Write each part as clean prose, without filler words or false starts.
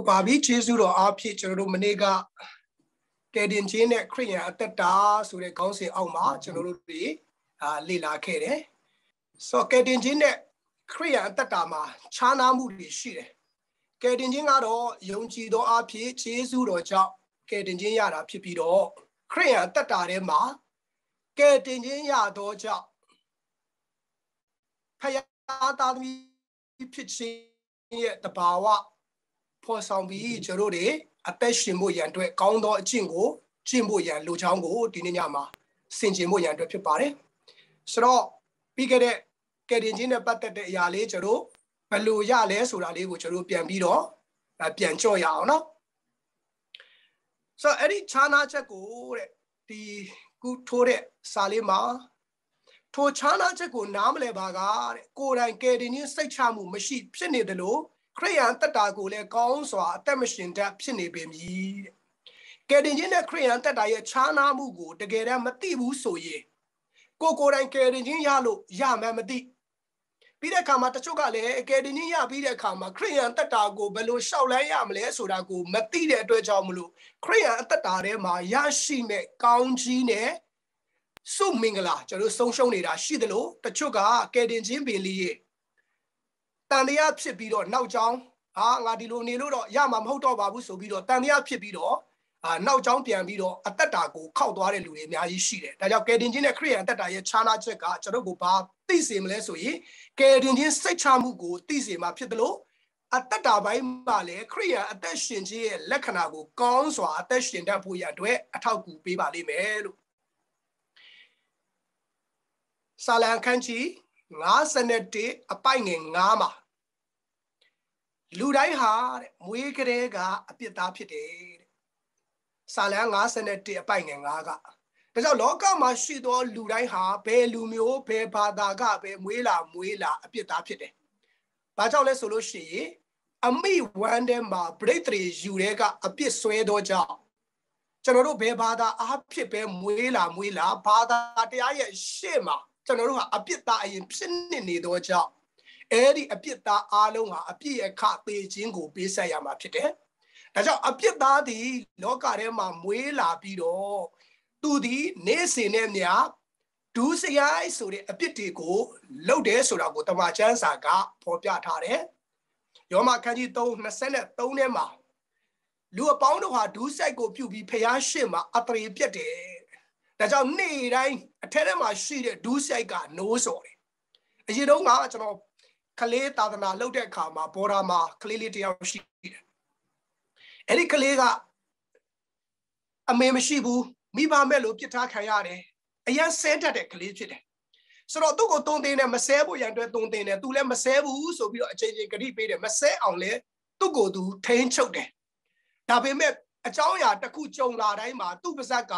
ပါပြီကျေးဇူးတော်အားဖြင့်ကျွန်တော်တို့မနေ့ကကယ်တင်ခြင်းနဲ့ခရိယန်အသက်တာဆိုတဲ့ခေါင်းစဉ်အောက်မှာကျွန်တော်တို့တွေလေ့လာခဲ့တယ်ဆိုတော့ကယ်တင်ခြင်းနဲ့ခရိယန်အသက်တာမှာခြားနားမှုတွေရှိတယ်ကယ်တင်ခြင်းကတော့ယုံကြည်သောအားဖြင့်ကျေးဇူးတော်ကြောင့်ကယ်တင်ခြင်းရတာဖြစ်ပြီးတော့ခရိယန်အသက်တာထဲမှာကယ်တင်ခြင်းရသောကြောင့်ဖခင်သားသမီးဖြစ်ခြင်းရဲ့တဘာဝဖော်ဆောင်ပြီးကျွန်တော်တို့အသက်ရှင်ဖို့ရန်အတွက်ကောင်းသောအကျင့်ကိုကျင့်ဖို့ရန်လိုချောင်းကိုဒီနေ့ညမှာဆင်ခြင်ဖို့ရန်အတွက်ဖြစ်ပါတယ်ဆိုတော့ပြီးခဲ့တဲ့ကယ်တင်ခြင်းနဲ့ပတ်သက်တဲ့အရာလေးကျွန်တော်ဘယ်လိုရလဲဆိုတာလေးကိုကျွန်တော်ပြန်ပြီးတော့ပြန်ကြော့ရအောင်နော်ဆိုတော့အဲ့ဒီခြားနာချက်ကိုတဲ့ဒီခုထိုးတဲ့စာလေးမှာထိုခြားနာချက်ကိုနားမလဲပါကတဲ့ကိုယ်တိုင်ကယ်တင်ခြင်းစိတ်ချမှုမရှိဖြစ်နေတယ်လို့ခရိယန်တက်တာကိုလည်းကောင်းစွာအသက်မရှင်တတ်ဖြစ်နေပေမည်တဲ့ကယ်တင်ခြင်းနဲ့ခရိယန်တက်တာရဲ့ခြားနားမှုကိုတကယ်တမ်းမသိဘူးဆိုရင်ကိုယ်တိုင်ကယ်တင်ခြင်းရလို့ရမှန်းမသိပြီးတဲ့အခါမှာတချို့ကလည်းကယ်တင်ခြင်းရပြီးတဲ့အခါမှာခရိယန်တက်တာကိုဘယ်လိုရှောက်လန်းရမလဲဆိုတာကိုမသိတဲ့အတွက်ကြောင့်မလို့ခရိယန်အသက်တာထဲမှာရရှိမဲ့ကောင်းကြီးနဲ့စုမင်္ဂလာကျွန်တော်ဆုံးရှုံးနေတာရှိတယ်လို့တချို့ကကယ်တင်ခြင်းပင်လေးတန်တရားဖြစ်ပြီးတော့နောက်ကျောင်းငါဒီလိုနေလို့တော့ရမှာမဟုတ်တော့ပါဘူးဆိုပြီးတော့တန်တရားဖြစ်ပြီးတော့နောက်ကျောင်းပြန်ပြီးတော့အသက်တာကိုခောက်သွားတဲ့လူတွေအများကြီးရှိတယ်ဒါကြောင့်ကယ်တင်ခြင်းနဲ့ခရိယန်အသက်တာရဲ့ခြားနာချက်ကကျွန်တော်ကိုဘာသိစေမလဲဆိုရင်ကယ်တင်ခြင်းစိတ်ချမှုကိုသိစေမှာဖြစ်တယ်လို့အသက်တာပိုင်းမှာလည်းခရိယန်အသက်ရှင်ခြင်းရဲ့လက္ခဏာကိုကောင်းစွာအသက်ရှင်တတ်ဖို့ရအတွက်အထောက်အကူပေးပါလိမ့်မယ်လို့စာလံခန်းကြီး51အပိုက်ငယ်9မှာလူတိုင်းဟာတဲ့မွေးကလေးကအပြစ်သားဖြစ်တယ်တဲ့စာလံ51အပိုက်ငယ်9ကဒါကြောင့်လောကမှာရှိသောလူတိုင်းဟာဘယ်လူမျိုးဘယ်ဘာသာကပဲမွေးလာအပြစ်သားဖြစ်တယ်။ဘာကြောင့်လဲဆိုလို့ရှိရင်အမိဝမ်းထဲမှာပရိသေယူတဲ့ကအပြစ်ဆွဲသောကြောင့်ကျွန်တော်တို့ဘယ်ဘာသာအားဖြစ်ပဲမွေးလာဘာသာတရားရဲ့ရှေ့မှာကျွန်တော်တို့ဟာအပြစ်သားအရင်ဖြစ်နေသောကြောင့်အဲ့ဒီအပြစ်သားအားလုံးဟာအပြစ်အခသေခြင်းကိုပေးဆက်ရမှာဖြစ်တယ်။ဒါကြောင့်အပြစ်သားသည်လောကထဲမှာမွေးလာပြီးတော့သူသည်နေစဉ်နဲ့မြဒုစရိုက်ဆိုတဲ့အပြစ်တွေကိုလုပ်တယ်ဆိုတာကိုတမန်ကျမ်းစာကဖော်ပြထားတယ်။ယောမခန်းကြီး3:23ထဲမှာလူအပေါင်းတို့ဟာဒုစရိုက်ကိုပြုပြီးဖျားရှင်းမှာအတရေပြတ်တယ်။ဒါကြောင့်နေ့တိုင်းအထက်ထဲမှာရှိတဲ့ဒုစရိုက်ကနိုးစော်တယ်။အရင်တုန်းကကျွန်တော်ကလေးသာသနာလုပ်တဲ့အခါမှာဘော်ဒါမှာကလေးလေးတယောက်ရှိတယ်။အဲ့ဒီကလေးကအမေမရှိဘူးမိဘမဲ့လို့ပြစ်ထားခံရတယ်။အရင်ဆဲတတ်တဲ့ကလေးဖြစ်တယ်။ဆိုတော့သူ့ကိုတုံတင်တယ်မဆဲဖို့ရန်အတွက်တုံတင်တယ်သူလည်းမဆဲဘူးဆိုပြီးတော့အချိန်ချင်းဂရိပေးတယ်မဆဲအောင်လဲသူ့ကိုသူထိန်းချုပ်တယ်။ဒါပေမဲ့အကြောင်းအရာတစ်ခုကြုံလာတိုင်းမှာသူ့ပါဇက်က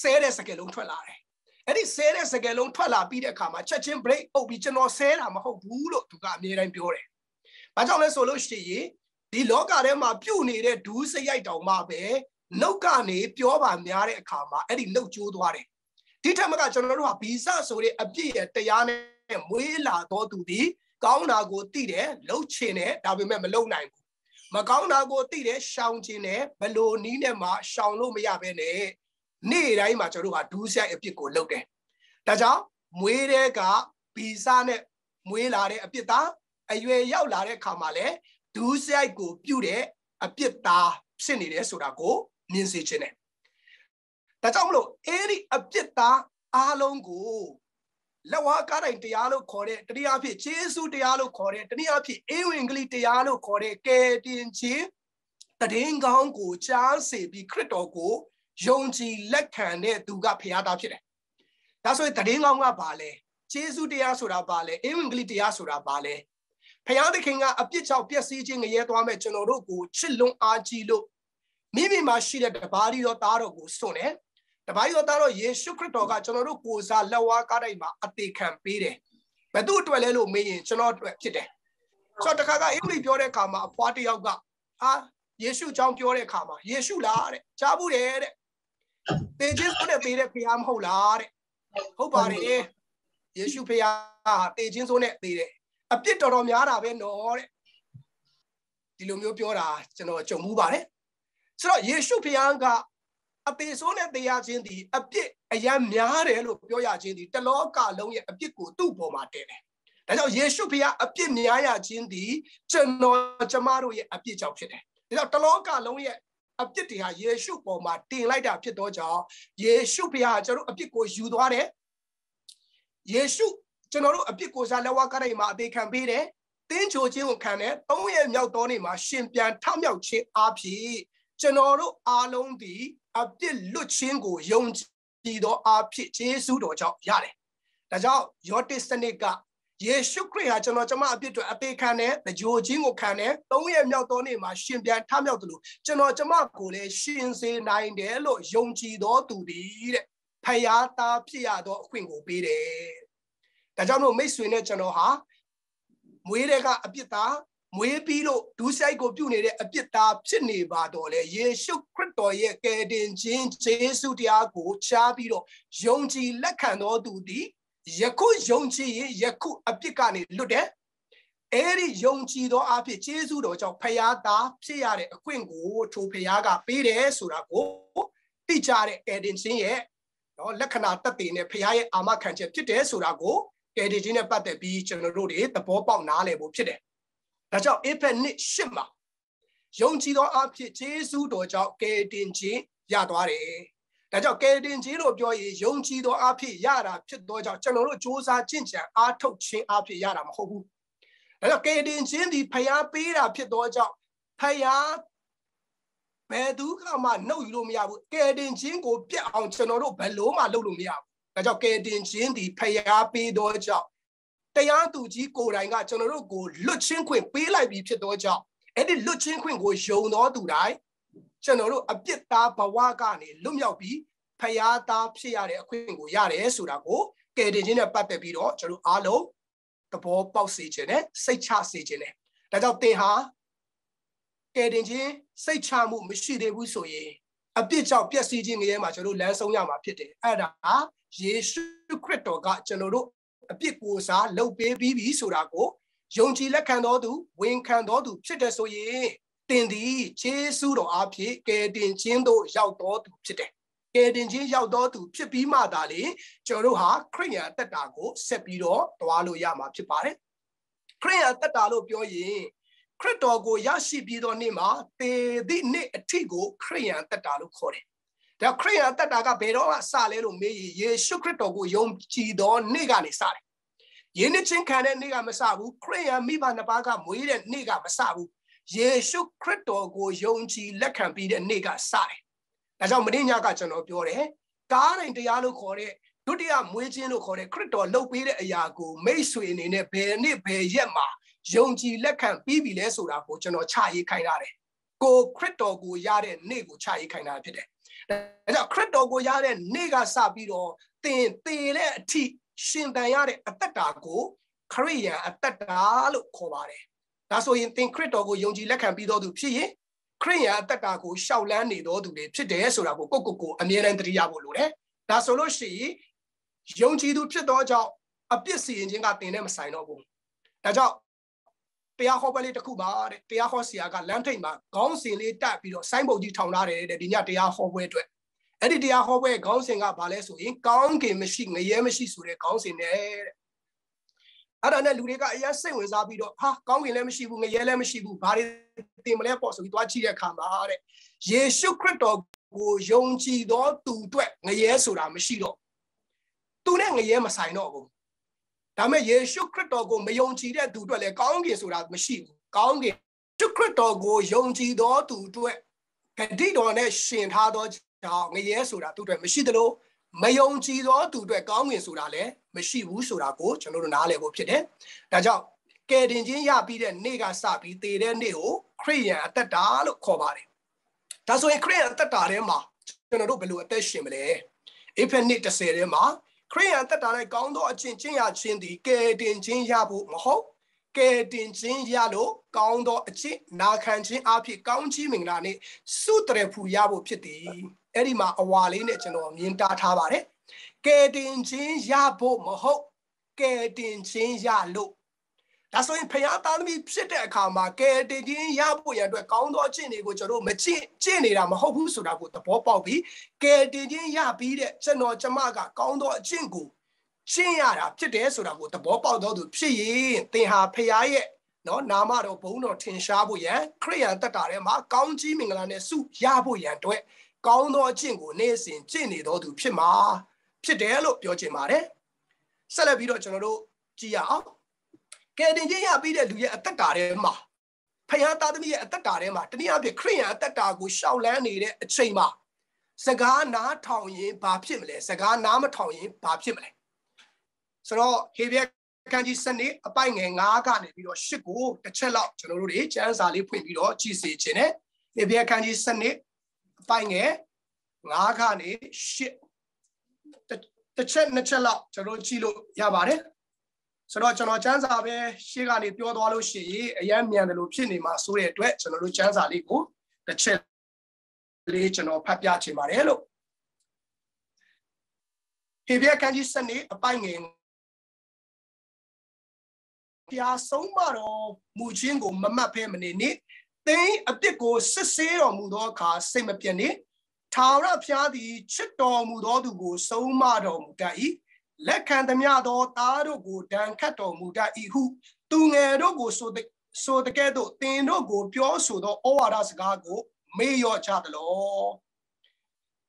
ဆဲတဲ့စကားလုံးထွက်လာတယ်။အဲ့ဒီဆဲတဲ့စကားလုံးထွက်လာပြီးတဲ့အခါမှာချက်ချင်း break ပုတ်ပြီးကျွန်တော်ဆဲတာမဟုတ်ဘူးလို့သူကအမြဲတမ်းပြောတယ်။ဘာကြောင့်လဲဆိုလို့ရှိရင်ဒီလောကထဲမှာပြုတ်နေတဲ့ဒူးစရိုက်တောင်မှပဲနှုတ်ကနေပြောပါများတဲ့အခါမှာအဲ့ဒီနှုတ်ကျိုးသွားတယ်။ဒီထက်မကကျွန်တော်တို့ဟာဗီဇဆိုတဲ့အပြည့်ရဲ့တရားနဲ့မွေးလာတော်သူဒီကောင်းတာကိုသိတယ်လှုပ်ချင်တယ်ဒါပေမဲ့မလှုပ်နိုင်ဘူး။မကောင်းတာကိုသိတယ်ရှောင်ချင်တယ်ဘလို့နီးနဲ့မှရှောင်လို့မရဘဲနဲ့နေ့တိုင်းမှာကျွန်တော်တို့ဟာဒူးဆိုင်အပြစ်ကိုလုပ်တယ်။ဒါကြောင့်မွေးတဲ့ကဗီဇနဲ့မွေးလာတဲ့အပြစ်သားအရွယ်ရောက်လာတဲ့အခါမှာလည်းဒူးဆိုင်ကိုပြုတ်တဲ့အပြစ်သားဖြစ်နေတယ်ဆိုတာကိုမြင်စေခြင်းနဲ့ဒါကြောင့်မလို့အဲ့ဒီအပြစ်သားအားလုံးကိုလက်ဝါးကားတိုင်းတရားလို့ခေါ်တဲ့တနည်းအားဖြင့်ယေရှုတရားလို့ခေါ်တဲ့တနည်းအားဖြင့်ဧဝံဂေလိတရားလို့ခေါ်တဲ့ကယ်တင်ခြင်းတည်င်းကောင်းကိုကြားစေပြီးခရစ်တော်ကိုယုံကြည်လက်ခံတဲ့သူကဖခင်သားဖြစ်တယ်။ဒါဆိုရင်တည်င်းကောင်းကဘာလဲ။ယေရှုတရားဆိုတာဘာလဲ။ဧဝံဂေလိတရားဆိုတာဘာလဲ။ဖခင်သခင်ကအပြစ်ကြောင့်ပျက်စီးခြင်းငရဲသွားမဲ့ကျွန်တော်တို့ကိုချစ်လွန်အားကြီးလို့မိမိမှာရှိတဲ့တပါးရီတော်သားတော်ကိုစွန့်တယ်။တပါးရီတော်သားတော်ယေရှုခရစ်တော်ကကျွန်တော်တို့ကိုယ်စားလက်ဝါးကားတိုင်းမှာအသေးခံပေးတယ်။ဘယ်သူအတွက်လဲလို့မေးရင်ကျွန်တော်အတွက်ဖြစ်တယ်။ဆိုတော့တခါကဧဝံဂေလိပြောတဲ့အခါမှာအဖွားတစ်ယောက်ကယေရှုကြောင့်ပြောတဲ့အခါမှာယေရှုလားတဲ့။ကြားဘူးတယ်တဲ့။သေခြင်းဆိုတဲ့သေတဲ့ဖခင်မဟုတ်လားတဲ့။ဟုတ်ပါတယ်။ယေရှုဖခင်သေခြင်းဆိုနဲ့သေတယ်။အပြစ်တော်များတာပဲနော်တဲ့။ ဒီလိုမျိုးပြောတာကျွန်တော်ကြုံမှုပါတယ်ဆိုတော့ယေရှုဖခင်ကအသေးဆုံးနဲ့တရားချင်းဒီအပြစ်အယံများတယ်လို့ပြောရခြင်းဒီတလောကလုံးရဲ့အပြစ်ကိုသူ့ပေါ်မှာတင်တယ်ဒါကြောင့်ယေရှုဖခင်အပြစ်များရခြင်းဒီကျွန်တော်ကျမတို့ရဲ့အပြစ်ကြောင့်ဖြစ်တယ်ဒါကြောင့်တလောကလုံးရဲ့အပြစ်တွေဟာယေရှုပေါ်မှာတင်လိုက်တာဖြစ်တော့ကြောင့်ယေရှုဖခင်ကျွန်တော်အပြစ်ကိုယူသွားတယ်ယေရှုကျွန်တော်တို့အပြစ်ကိုစားလက်ဝါးကရိုက်မှာအသေးခံပေးတယ်တင်းချိုခြင်းကိုခံတယ်3ရက်မြောက်သောနေ့မှာရှင်ပြန်ထမြောက်ခြင်းအဖြစ်ကျွန်တော်တို့အားလုံးဒီအပြစ်လွတ်ခြင်းကိုယုံကြည်သောအဖြစ်ယေရှုတော်ကြောင့်ရတယ်ဒါကြောင့်ယောတစ်စနစ်ကယေရှုခရစ်ဟာကျွန်တော်ကျမအပြစ်တွေအသေးခံတယ်တကြိုခြင်းကိုခံတယ်3ရက်မြောက်သောနေ့မှာရှင်ပြန်ထမြောက်တယ်လို့ကျွန်တော်ကျမကိုလည်းရှင်စေနိုင်တယ်လို့ယုံကြည်သောသူဒီတဲ့ဖယားသားဖြစ်ရသောအခွင့်ကိုပေးတယ်ဒါကြောင့်မို့မိတ်ဆွေနဲ့ကျွန်တော်ဟာမွေးတဲ့ကအပြစ်သားမွေးပြီးလို့ဒုစရိုက်ကိုပြုနေတဲ့အပြစ်သားဖြစ်နေပါတော့လေယေရှုခရစ်တော်ရဲ့ကယ်တင်ခြင်းယေရှုတရားကိုချားပြီးတော့ယုံကြည်လက်ခံတော်သူဒီယခုယုံကြည်ရင်ယခုအပြစ်ကနေလွတ်တယ်အဲ့ဒီယုံကြည်သောအဖြစ်ယေရှုတော်ကြောင့်ဖယားသားဖြစ်ရတဲ့အခွင့်ကိုထိုဖယားကပေးတယ်ဆိုတာကိုသိကြတဲ့ကယ်တင်ခြင်းရဲ့နော်လက္ခဏာတတ်တည်နဲ့ဖယားရဲ့အာမခံချက်ဖြစ်တယ်ဆိုတာကိုကယ်တင်ခြင်းနဲ့ပတ်သက်ပြီးကျွန်တော်တို့တွေသဘောပေါက်နားလည်ဖို့ဖြစ်တယ်ဒါကြောင့်အေဖက်နှစ်ရှစ်မှာယုံကြည်သောအဖြစ်ယေရှုတော်ကြောင့်ကယ်တင်ခြင်းရသွားတယ်ဒါကြောင့်ကယ်တင်ခြင်းလို့ပြောရင်ယုံကြည်သောအဖြစ်ရတာဖြစ်သောကြောင့်ကျွန်တော်တို့စ조사ကျင့်ကြံအားထုတ်ခြင်းအဖြစ်ရတာမဟုတ်ဘူးဒါကြောင့်ကယ်တင်ခြင်းဒီဖယားပေးတာဖြစ်သောကြောင့်ဖယားဘယ်သူမှနှုတ်ယူလို့မရဘူးကယ်တင်ခြင်းကိုပြတ်အောင်ကျွန်တော်တို့ဘယ်လို့မှလုပ်လို့မရဘူးဒါကြောင့်ကယ်တင်ခြင်းဒီဖယားပေးသောကြောင့်တရားသူကြီးကိုယ်တိုင်ကကျွန်တော်တို့ကိုလွတ်ချင်းခွင့်ပေးလိုက်ပြီးဖြစ်သောကြောင့်အဲ့ဒီလွတ်ချင်းခွင့်ကိုယုံတော်သူတိုင်းကျွန်တော်တို့အပြစ်သားဘဝကနေလွတ်မြောက်ပြီးဖယားသားဖြစ်ရတဲ့အခွင့်ကိုရတယ်ဆိုတာကိုကယ်တင်ခြင်းနဲ့ပတ်သက်ပြီးတော့ကျွန်တော်အားလုံးသဘောပေါက်စေခြင်းနဲ့စိတ်ချစေခြင်းနဲ့ဒါကြောင့်သင်ဟာကယ်တင်ခြင်းစိတ်ချမှုမရှိသေးဘူးဆိုရင်အပြစ်ကြောင့်ပျက်စီးခြင်းငရဲမှာကျွန်တော်တို့လမ်းဆုံးရမှာဖြစ်တယ်အဲ့ဒါယေရှုခရစ်တော်ကကျွန်တော်တို့အပြစ်ကိုစားလှုပ်ပေးပြီးပြီဆိုတာကိုယုံကြည်လက်ခံတော်သူဝန်ခံတော်သူဖြစ်တဲ့ဆိုရင်သင်သည်ယေရှုတော်အဖြစ်ကယ်တင်ခြင်းသို့ရောက်တော်သူဖြစ်တယ်ကယ်တင်ခြင်းရောက်တော်သူဖြစ်ပြီးမှသာလေကျွန်တော်တို့ဟာခရစ်ယာန်အသက်တာကိုဆက်ပြီးတော့သွားလို့ရမှာဖြစ်ပါတယ်ခရစ်ယာန်အသက်တာလို့ပြောရင်ခရစ်တော်ကိုရရှိပြီးသောနေ့မှာသေသည့်နေ့အထိကိုခရစ်ယာန်အသက်တာလို့ခေါ်တယ်ဒါခရစ်ယာန်အသက်တာကဘယ်တော့မှစလဲလို့မေးရင်ယေရှုခရစ်တော်ကိုယုံကြည်သောနေ့ကနေစတယ်ယင်းချင်းခံတဲ့နေ့ကမစဘူးခရစ်ယာန်မိဘနှစ်ပါးကမွေးတဲ့နေ့ကမစဘူးယေရှုခရစ်တော်ကိုယုံကြည်လက်ခံပြီးတဲ့နေ့ကစတယ်ဒါကြောင့်မင်းညကကျွန်တော်ပြောတယ်ကားတိုင်းတရားလို့ခေါ်တဲ့ဒုတိယမွေးခြင်းလို့ခေါ်တဲ့ခရစ်တော်လှုပ်ပေးတဲ့အရာကိုမိတ်ဆွေအနေနဲ့ဘယ်နေ့ဘယ်ရက်မှာယုံကြည်လက်ခံပြီးပြီလဲဆိုတာကိုကျွန်တော်ချရေးခိုင်းရတယ်ကိုခရစ်တော်ကိုရတဲ့နေ့ကိုချရေးခိုင်းတာဖြစ်တယ်ဒါကြောင့်ခရစ်တော်ကိုရတဲ့နေ့ကစပြီးတော့သင်သေတဲ့အထိရှင်တန်ရတဲ့အသက်တာကိုခရစ်ယာန်အသက်တာလို့ခေါ်ပါတယ်ဒါဆိုရင်သင်ခရစ်တော်ကိုယုံကြည်လက်ခံပြီးတော့သူဖြစ်ရင်ခရစ်ယာန်အသက်တာကိုရှောက်လန်းနေတော်သူတွေဖြစ်တယ်ဆိုတာကိုကိုအမြဲတမ်းသတိရဖို့လိုတယ်ဒါဆိုလို့ရှိရင်ယုံကြည်သူဖြစ်သောကြောင့်အပြစ်စီရင်ခြင်းကသင်နဲ့မဆိုင်တော့ဘူးဒါကြောင့်တရားဟောပွဲလေးတစ်ခုပါတဲ့တရားဟောဆရာကလမ်းထိပ်မှာခေါင်းစဉ်လေးတက်ပြီးတော့ဆိုင်းဘုတ်ကြီးထောင်ထားတယ်တဲ့ဒီညတရားဟောပွဲအတွက်အဲ့ဒီတရားဟောပွဲခေါင်းစဉ်ကဘာလဲဆိုရင်ကောင်းကင်မရှိငရဲမရှိဆိုတဲ့ခေါင်းစဉ်နဲ့တဲ့အဲ့ဒါနဲ့လူတွေကအရင်စိတ်ဝင်စားပြီးတော့ဟာကောင်းကင်လည်းမရှိဘူးငရဲလည်းမရှိဘူးဘာတွေသင်မလဲပေါ့ဆိုပြီးသွားကြည့်တဲ့အခါမှာတဲ့ယေရှုခရစ်တော်ကိုယုံကြည်သောသူအတွက်ငရဲဆိုတာမရှိတော့သူနဲ့ငရဲမဆိုင်တော့ဘူးဒါမဲ့ယေရှုခရစ်တော်ကိုမယုံကြည်တဲ့သူအတွက်လည်းကောင်းကင်ဆိုတာမရှိဘူးကောင်းကင်ယေရှုခရစ်တော်ကိုယုံကြည်သောသူအတွက်ဂတိတော်နဲ့ရှင်ထားသောကြောင့်ငရဲဆိုတာသူအတွက်မရှိသလိုမယုံကြည်သောသူအတွက်ကောင်းကင်ဆိုတာလည်းမရှိဘူးဆိုတာကိုကျွန်တော်တို့နားလည်ဖို့ဖြစ်တယ်ဒါကြောင့်ကယ်တင်ခြင်းရပြီးတဲ့နေ့ကစပြီးသေတဲ့နေ့ကိုခရစ်ယာန်အသက်တာလို့ခေါ်ပါတယ်ဒါဆိုရင်ခရစ်ယာန်အသက်တာထဲမှာကျွန်တော်တို့ဘယ်လိုအသက်ရှင်မလဲအေဖက်နှစ်30ထဲမှာခရစ်ယာန်သက်တာ၌ကောင်းသောအကျင့်ကျင့်ရခြင်းသည်ကယ်တင်ခြင်းရဖို့မဟုတ်ကယ်တင်ခြင်းရလို့ကောင်းသောအကျင့်နာခံခြင်းအဖြစ်ကောင်းချီးမင်္ဂလာနှင့်ဆုတရဖူရဖို့ဖြစ်သည်အဲ့ဒီမှာအဝါလေးနဲ့ကျွန်တော်မြင်တာထားပါတယ်ကယ်တင်ခြင်းရဖို့မဟုတ်ကယ်တင်ခြင်းရလို့ ဒါဆိုရင်ဖခင်သားသမီးဖြစ်တဲ့အခါမှာကယ်တင်ခြင်းရဖို့ရအတွက်ကောင်းသောအကျင့်တွေကိုကျွန်တော်မကျင့်နေတာမဟုတ်ဘူးဆိုတာကိုသဘောပေါက်ပြီးကယ်တင်ခြင်းရပြီးတဲ့ကျွန်တော်ကျမကကောင်းသောအကျင့်ကိုကျင့်ရတာဖြစ်တယ်ဆိုတာကိုသဘောပေါက်တော့သူဖြစ်ရင်သင်ဟာဖခင်ရဲ့နော်နာမတော်ဘုန်းတော်ထင်ရှားဖို့ရန်ခရိယန်တက်တာထဲမှာကောင်းကြီးမင်္ဂလာနဲ့ဆုရဖို့ရန်အတွက်ကောင်းသောအကျင့်ကိုနေ့စဉ်ကျင့်နေတော်သူဖြစ်မှာဖြစ်တယ်လို့ပြောချင်ပါတယ်ဆက်လက်ပြီးတော့ကျွန်တော်တို့ကြည့်ရအောင်ကယ်တင်ခြင်းရပြီးတဲ့လူရဲ့အသက်တာထဲမှာဖခင်သားသမီးရဲ့အသက်တာထဲမှာတနည်းအားဖြင့်ခရိယန်အသက်တာကိုရှောက်လန်းနေတဲ့အချိန်မှာစကားနားထောင်ရင်ဘာဖြစ်မလဲစကားနားမထောင်ရင်ဘာဖြစ်မလဲဆိုတော့ဟေဘရဲခန်းကြီးစနစ်အပိုင်ငယ်9ကနေပြီးတော့10ကိုတစ်ချက်လောက်ကျွန်တော်တို့တွေကျမ်းစာလေးဖွင့်ပြီးတော့ကြည့်စေခြင်းနဲ့ဟေဘရဲခန်းကြီးစနစ်အပိုင်ငယ်9ကနေ10တစ်ချက်နှစ်ချက်လောက်ကျွန်တော်ကြည့်လို့ရပါတယ်ဆိုတော့ကျွန်တော်ကျမ်းစာပဲရှေ့ကနေပြောသွားလို့ရှိရင်အယမ်းမြန်တယ်လို့ဖြစ်နေမှာဆိုတဲ့အတွက်ကျွန်တော်တို့ကျမ်းစာလေးကိုတစ်ချက်လေးကျွန်တော်ဖတ်ပြချင်ပါတယ်လို့ဟေဘရဲခန်းကြီးစနစ်အပိုင်ငယ်ဖျားဆုံးမတော်မူခြင်းကိုမမှတ်ဖဲမနေနှင့်သင်အပြစ်ကိုစစ်ဆေးတော်မူသောအခါစိတ်မပြတ်နှင့်ထာဝရဘုရားသည်ချစ်တော်မူသောသူကိုဆုံးမတော်မူတတ်၏လက်ခံသမျှသောသားတို့ကိုဒဏ်ခတ်တော်မူတတ်၏ဟုသူငယ်တို့ကိုဆိုတကဲ့သို့သင်တို့ကိုပြောဆိုသောဩဝါဒစကားကိုမေ့လျော့ကြသလော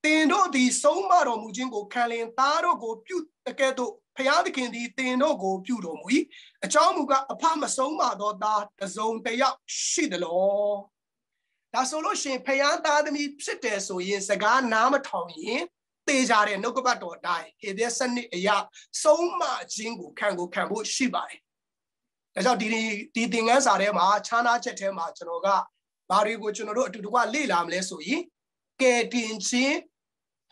သင်တို့သည်ဆုံးမတော်မူခြင်းကိုခံလင်သားတို့ကိုပြုတကဲ့သို့ဖျားသခင်သည်သင်တို့ကိုပြုတော်မူ၏အကြောင်းမူကားအဖမဆုံးမသောသားတစုံတစ်ယောက်ရှိသလောဒါဆိုလို့ရှိရင်ဖျားသားသမီးဖြစ်တယ်ဆိုရင်စကားနားမထောင်ရင်တေးကြတဲ့နှုတ်ကပတ်တော်အတိုင်းဟေဘရဲစနစ်အရာဆုံးမခြင်းကိုခံဖို့ရှိပါတယ်ဒါကြောင့်ဒီသင်ခန်းစာထဲမှာခြားနာချက်ထဲမှာကျွန်တော်ကဘာတွေကိုကျွန်တော်တို့အတူတကွလေ့လာမလဲဆိုရင်ကယ်တင်ခြင်း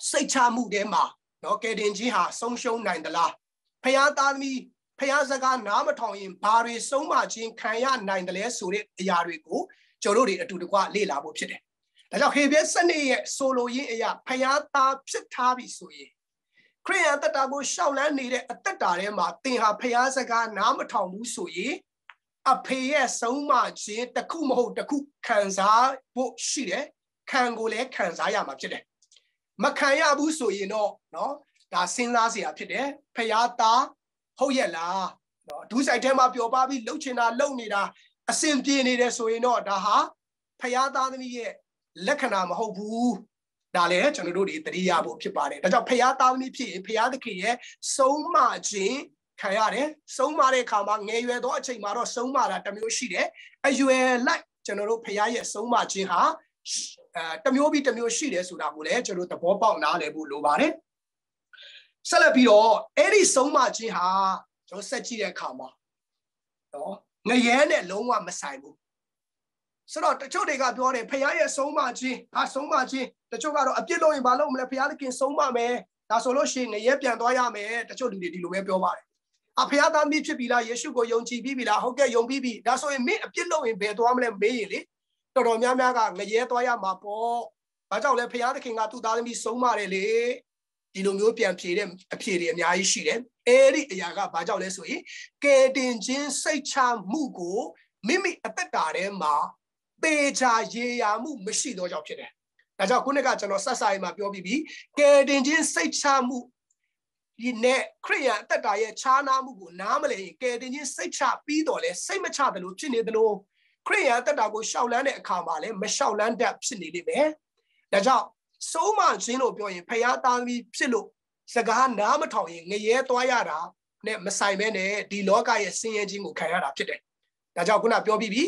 စိတ်ချမှုထဲမှာနော်ကယ်တင်ခြင်းဟာဆုံးရှုံးနိုင်သလားဖျားသားသမီးဖျားစကားနားမထောင်ရင်ဘာတွေဆုံးမခြင်းခံရနိုင်တယ်လဲဆိုတဲ့အရာတွေကိုကျွန်တော်တို့တွေအတူတကွလေ့လာဖို့ဖြစ်တယ်ဒါကြောင့်ဟေဘရဲစနစ်ရဲ့ဆိုလိုရင်းအရာဖျားသားဖြစ်ထားပြီဆိုရင်ခရိယန်တက်တာကိုရှောက်လန်းနေတဲ့အသက်တာထဲမှာသင်ဟာဖျားစကားနားမထောင်ဘူးဆိုရင်အဖေရဲ့ဆုံးမခြင်းတစ်ခုမဟုတ်တစ်ခုခံစားဖို့ရှိတယ်ခံကိုလည်းခံစားရမှာဖြစ်တယ်မခံရဘူးဆိုရင်တော့နော်ဒါစဉ်းစားစရာဖြစ်တယ်ဖျားသားဟုတ်ရဲ့လားနော်ဒူးဆိုင်ထဲမှာပျော်ပါပြီးလှုပ်ချင်တာလှုပ်နေတာအစင်ပြေနေတယ်ဆိုရင်တော့ဒါဟာဖျားသားသမီးရဲ့လက္ခဏာမဟုတ်ဘူးဒါလည်းကျွန်တော်တို့တွေသတိရဖို့ဖြစ်ပါတယ်ဒါကြောင့်ဖျားသားသမီးဖြစ်ရင်ဖျားသခင်ရဲ့ဆုံးမခြင်းခံရတယ်ဆုံးမတဲ့အခါမှာငယ်ရွယ်သောအချိန်မှာတော့ဆုံးမတာတစ်မျိုးရှိတယ်အရွယ်လိုက်ကျွန်တော်တို့ဖျားရဲ့ဆုံးမခြင်းဟာတစ်မျိုးပြီးတစ်မျိုးရှိတယ်ဆိုတာကိုလည်းကျွန်တော်သဘောပေါက်နားလည်ဖို့လိုပါတယ်ဆက်လက်ပြီးတော့အဲ့ဒီဆုံးမခြင်းဟာကျွန်တော်ဆက်ကြည့်တဲ့အခါမှာနော်ငရဲနဲ့လုံးဝမဆိုင်ဘူးဆိုတော့တချို့တွေကပြောတယ်ဖခင်ရဲ့ဆုံးမခြင်းဆုံးမခြင်းတချို့ကတော့အပြစ်လုပ်ရင်မလုပ်မလဲဖခင်သခင်ဆုံးမမယ်ဒါဆိုလို့ရှိရင်ငရဲပြန်သွားရမယ်တချို့လူတွေဒီလိုပဲပြောပါတယ်ဖခင်သားမိဖြစ်ပြီလားယေရှုကိုယုံကြည်ပြီးပြီလားဟုတ်ကဲ့ယုံပြီးပြီဒါဆိုရင်မင်းအပြစ်လုပ်ရင်ဘယ်သွားမလဲမေးရင်လေတော်တော်များများကငရဲသွားရမှာပေါ့ဘာကြောင့်လဲဖခင်သခင်ကသူ့သားသမီးဆုံးမတယ်လေဒီလိုမျိုးပြန်ဖြေတဲ့အဖြေတွေအများကြီးရှိတယ်အဲ့ဒီအရာကဘာကြောင့်လဲဆိုရင်ကယ်တင်ခြင်းစိတ်ချမှုကိုမိမိအသက်တာထဲမှာပေချာရေရာမှုမရှိတော့ကြောင့်ဖြစ်တယ်ဒါကြောင့်ခုနကကျွန်တော်ဆက်စာရေးမှာပြောပြီးပြီကယ်တင်ခြင်းစိတ်ချမှုဒီနဲ့ခရိယန်အသက်တာရဲ့ခြားနာမှုကိုနားမလည်ရင်ကယ်တင်ခြင်းစိတ်ချပြီးတော့လဲစိတ်မချတယ်လို့ဖြစ်နေတယ်လို့ခရိယန်အသက်တာကိုရှောက်လန်းတဲ့အခါမှာလဲမရှောက်လန်းတတ်ဖြစ်နေလိမ့်မယ်ဒါကြောင့်ဆုံးမခြင်းလို့ပြောရင်ဖခင်သားသမီးဖြစ်လို့စကားနားမထောင်ရင်ငရဲသွားရတာနဲ့မဆိုင်ဘဲနဲ့ဒီလောကရဲ့ဆင်းရဲခြင်းကိုခံရတာဖြစ်တယ်ဒါကြောင့်ခုနပြောပြီးပြီ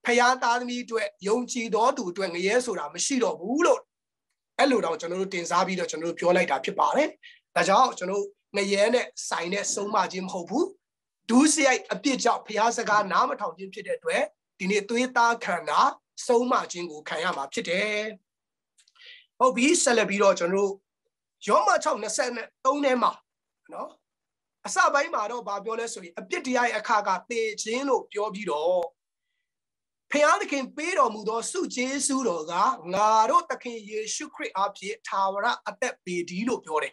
ဖခင်သားသမီးအတွက်ယုံကြည်တော်သူအတွက်ငရဲဆိုတာမရှိတော့ဘူးလို့အဲ့လိုတော့ကျွန်တော်တို့တင်စားပြီးတော့ကျွန်တော်တို့ပြောလိုက်တာဖြစ်ပါတယ်ဒါကြောင့်ကျွန်တော်ငရဲနဲ့ဆိုင်တဲ့ဆုံးမခြင်းမဟုတ်ဘူးဒုစရိုက်အပြစ်ကြောင့်ဖခင်စကားနားမထောင်ခြင်းဖြစ်တဲ့အတွက်ဒီနေ့သွေးသားခံတာဆုံးမခြင်းကိုခံရမှာဖြစ်တယ်ဟုတ်ပြီဆက်လက်ပြီးတော့ကျွန်တော်တို့ယောမ 6:23 ထဲမှာနော်အစပိုင်းမှာတော့ဗာပြောလဲဆိုရင်အပြစ်တရားရဲ့အခါကသေခြင်းလို့ပြောပြီးတော့ဖခင်သခင်ပေးတော်မူသောဆုကျေးဇူးတော်ကငါတို့သခင်ယေရှုခရစ်အားဖြင့်ထာဝရအသက်ပေးသည်လို့ပြောတယ်